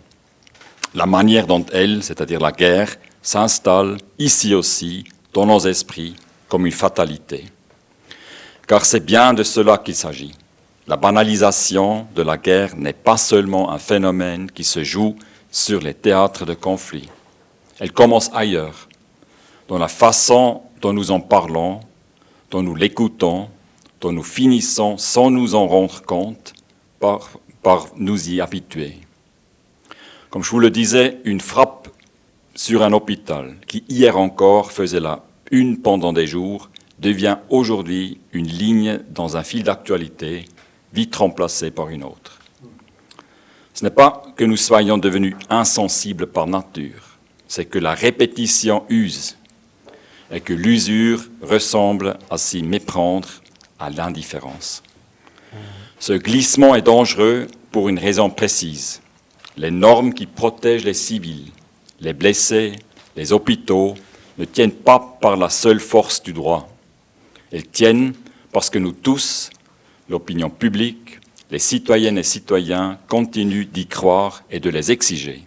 La manière dont elle, c'est-à-dire la guerre, s'installe ici aussi, dans nos esprits, comme une fatalité. Car c'est bien de cela qu'il s'agit. La banalisation de la guerre n'est pas seulement un phénomène qui se joue sur les théâtres de conflit. Elle commence ailleurs, dans la façon dont nous en parlons, dont nous l'écoutons, dont nous finissons sans nous en rendre compte par nous y habituer. Comme je vous le disais, une frappe sur un hôpital qui hier encore faisait la une pendant des jours devient aujourd'hui une ligne dans un fil d'actualité vite remplacée par une autre. Ce n'est pas que nous soyons devenus insensibles par nature, c'est que la répétition use et que l'usure ressemble à s'y méprendre à l'indifférence. Ce glissement est dangereux pour une raison précise. Les normes qui protègent les civils, les blessés, les hôpitaux ne tiennent pas par la seule force du droit. Elles tiennent parce que nous tous, l'opinion publique, les citoyennes et citoyens continuent d'y croire et de les exiger.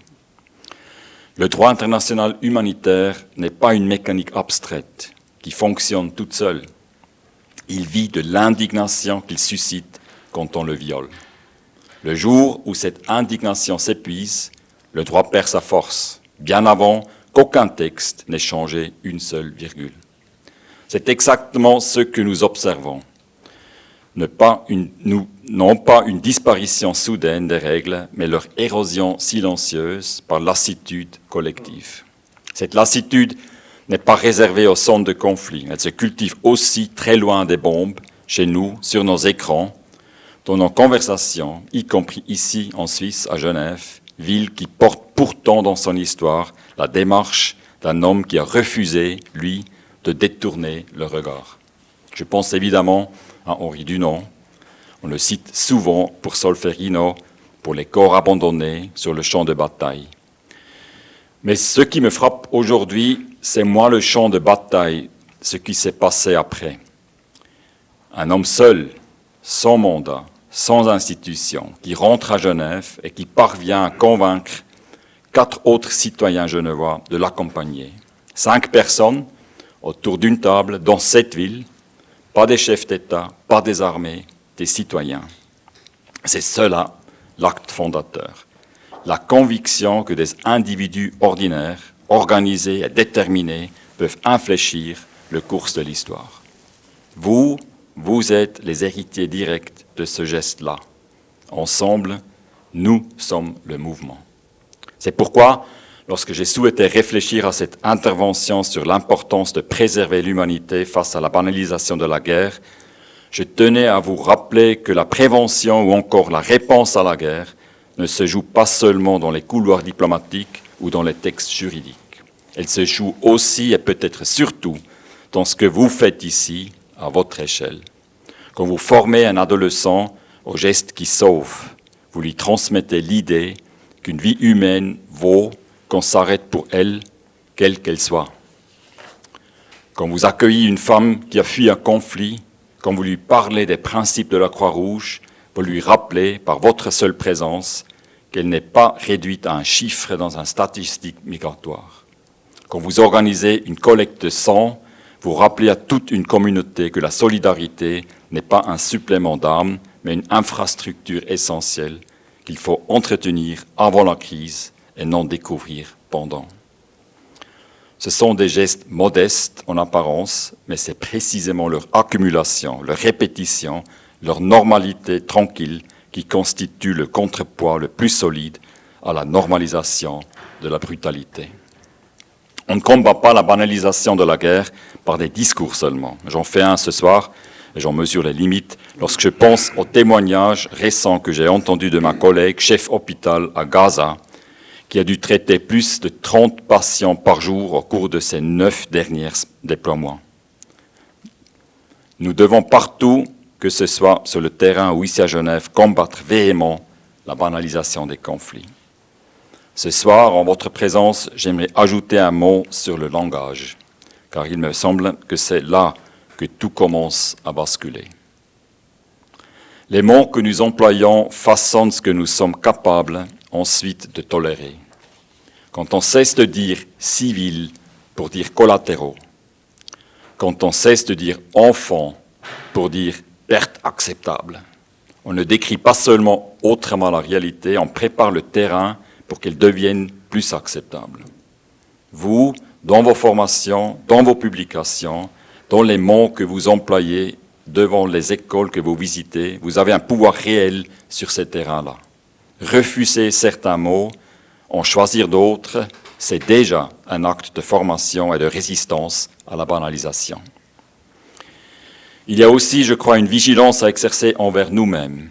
Le droit international humanitaire n'est pas une mécanique abstraite qui fonctionne toute seule. Il vit de l'indignation qu'il suscite quand on le viole. Le jour où cette indignation s'épuise, le droit perd sa force, bien avant qu'aucun texte n'ait changé une seule virgule. C'est exactement ce que nous observons. Non pas une disparition soudaine des règles, mais leur érosion silencieuse par lassitude collective. Cette lassitude n'est pas réservée aux zones de conflit. Elle se cultive aussi très loin des bombes, chez nous, sur nos écrans, dans nos conversations, y compris ici en Suisse, à Genève, ville qui porte pourtant dans son histoire la démarche d'un homme qui a refusé, lui, de détourner le regard. Je pense évidemment à Henri Dunant. On le cite souvent pour Solferino, pour les corps abandonnés sur le champ de bataille. Mais ce qui me frappe aujourd'hui, c'est moins le champ de bataille, ce qui s'est passé après. Un homme seul, sans mandat, sans institution, qui rentre à Genève et qui parvient à convaincre 4 autres citoyens genevois de l'accompagner. 5 personnes autour d'une table dans cette ville, pas des chefs d'État, pas des armées, des citoyens. C'est cela l'acte fondateur. La conviction que des individus ordinaires, organisés et déterminés peuvent infléchir le cours de l'histoire. Vous êtes les héritiers directs de ce geste-là. Ensemble, nous sommes le mouvement. C'est pourquoi, lorsque j'ai souhaité réfléchir à cette intervention sur l'importance de préserver l'humanité face à la banalisation de la guerre, je tenais à vous rappeler que la prévention ou encore la réponse à la guerre ne se joue pas seulement dans les couloirs diplomatiques ou dans les textes juridiques. Elle se joue aussi et peut-être surtout dans ce que vous faites ici, à votre échelle. Quand vous formez un adolescent au geste qui sauve, vous lui transmettez l'idée qu'une vie humaine vaut qu'on s'arrête pour elle, quelle qu'elle soit. Quand vous accueillez une femme qui a fui un conflit, quand vous lui parlez des principes de la Croix-Rouge, vous lui rappelez par votre seule présence qu'elle n'est pas réduite à un chiffre dans une statistique migratoire. Quand vous organisez une collecte de sang, vous rappelez à toute une communauté que la solidarité n'est pas un supplément d'armes, mais une infrastructure essentielle qu'il faut entretenir avant la crise et non découvrir pendant. Ce sont des gestes modestes en apparence, mais c'est précisément leur accumulation, leur répétition, leur normalité tranquille qui constitue le contrepoids le plus solide à la normalisation de la brutalité. On ne combat pas la banalisation de la guerre par des discours seulement. J'en fais un ce soir et j'en mesure les limites lorsque je pense aux témoignages récents que j'ai entendus de ma collègue chef hôpital à Gaza, qui a dû traiter plus de 30 patients par jour au cours de ces 9 derniers déploiements. Nous devons partout, que ce soit sur le terrain ou ici à Genève, combattre véhément la banalisation des conflits. Ce soir, en votre présence, j'aimerais ajouter un mot sur le langage, car il me semble que c'est là que tout commence à basculer. Les mots que nous employons façonnent ce que nous sommes capables ensuite de tolérer. quand on cesse de dire civils pour dire collatéraux, quand on cesse de dire enfants pour dire pertes acceptables. On ne décrit pas seulement autrement la réalité, on prépare le terrain pour qu'elle devienne plus acceptable. Vous, dans vos formations, dans vos publications, dans les mots que vous employez devant les écoles que vous visitez, vous avez un pouvoir réel sur ces terrains-là. Refuser certains mots, en choisir d'autres, c'est déjà un acte de formation et de résistance à la banalisation. Il y a aussi, je crois, une vigilance à exercer envers nous-mêmes.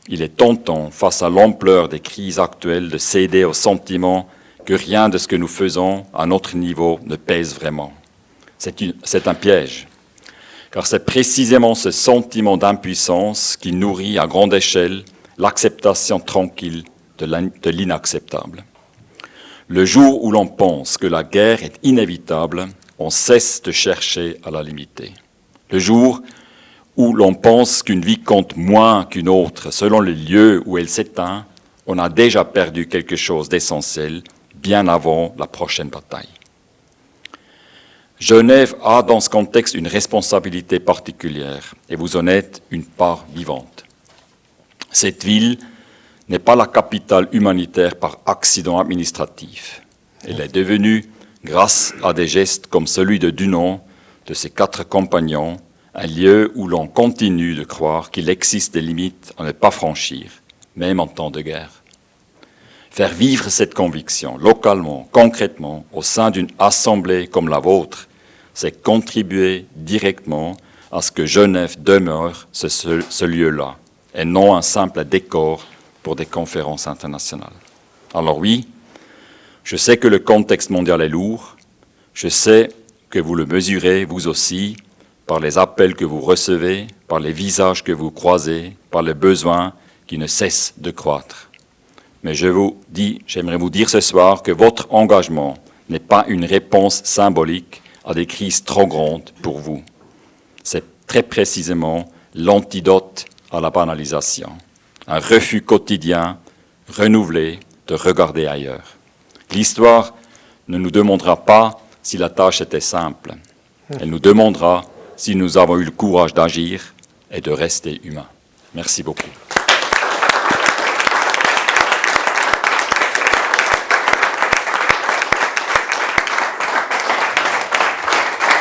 Il est tentant, face à l'ampleur des crises actuelles, de céder au sentiment que rien de ce que nous faisons à notre niveau ne pèse vraiment. C'est un piège, car c'est précisément ce sentiment d'impuissance qui nourrit à grande échelle l'acceptation tranquille de l'inacceptable. Le jour où l'on pense que la guerre est inévitable, on cesse de chercher à la limiter. Le jour où l'on pense qu'une vie compte moins qu'une autre selon le lieu où elle s'éteint, on a déjà perdu quelque chose d'essentiel bien avant la prochaine bataille. Genève a dans ce contexte une responsabilité particulière et vous en êtes une part vivante. Cette ville n'est pas la capitale humanitaire par accident administratif. Elle est devenue, grâce à des gestes comme celui de Dunant, de ses 4 compagnons, un lieu où l'on continue de croire qu'il existe des limites à ne pas franchir, même en temps de guerre. Faire vivre cette conviction localement, concrètement, au sein d'une assemblée comme la vôtre, c'est contribuer directement à ce que Genève demeure ce lieu-là, et non un simple décor pour des conférences internationales. Alors oui, je sais que le contexte mondial est lourd, je sais que vous le mesurez, vous aussi, par les appels que vous recevez, par les visages que vous croisez, par les besoins qui ne cessent de croître. Mais j'aimerais vous dire ce soir que votre engagement n'est pas une réponse symbolique à des crises trop grandes pour vous. C'est très précisément l'antidote à la banalisation. Un refus quotidien, renouvelé, de regarder ailleurs. L'histoire ne nous demandera pas si la tâche était simple. Elle nous demandera si nous avons eu le courage d'agir et de rester humains. Merci beaucoup.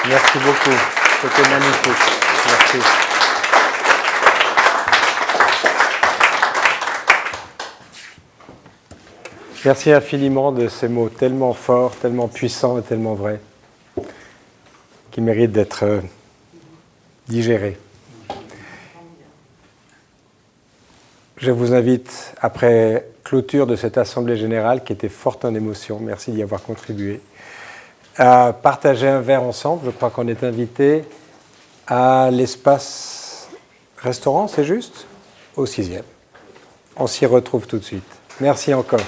Merci beaucoup. C'était magnifique. Merci. Merci infiniment de ces mots tellement forts, tellement puissants et tellement vrais, qui méritent d'être digérés. Je vous invite, après clôture de cette Assemblée générale qui était forte en émotion, merci d'y avoir contribué, à partager un verre ensemble. Je crois qu'on est invité à l'espace restaurant, c'est juste, au 6e. On s'y retrouve tout de suite. Merci encore.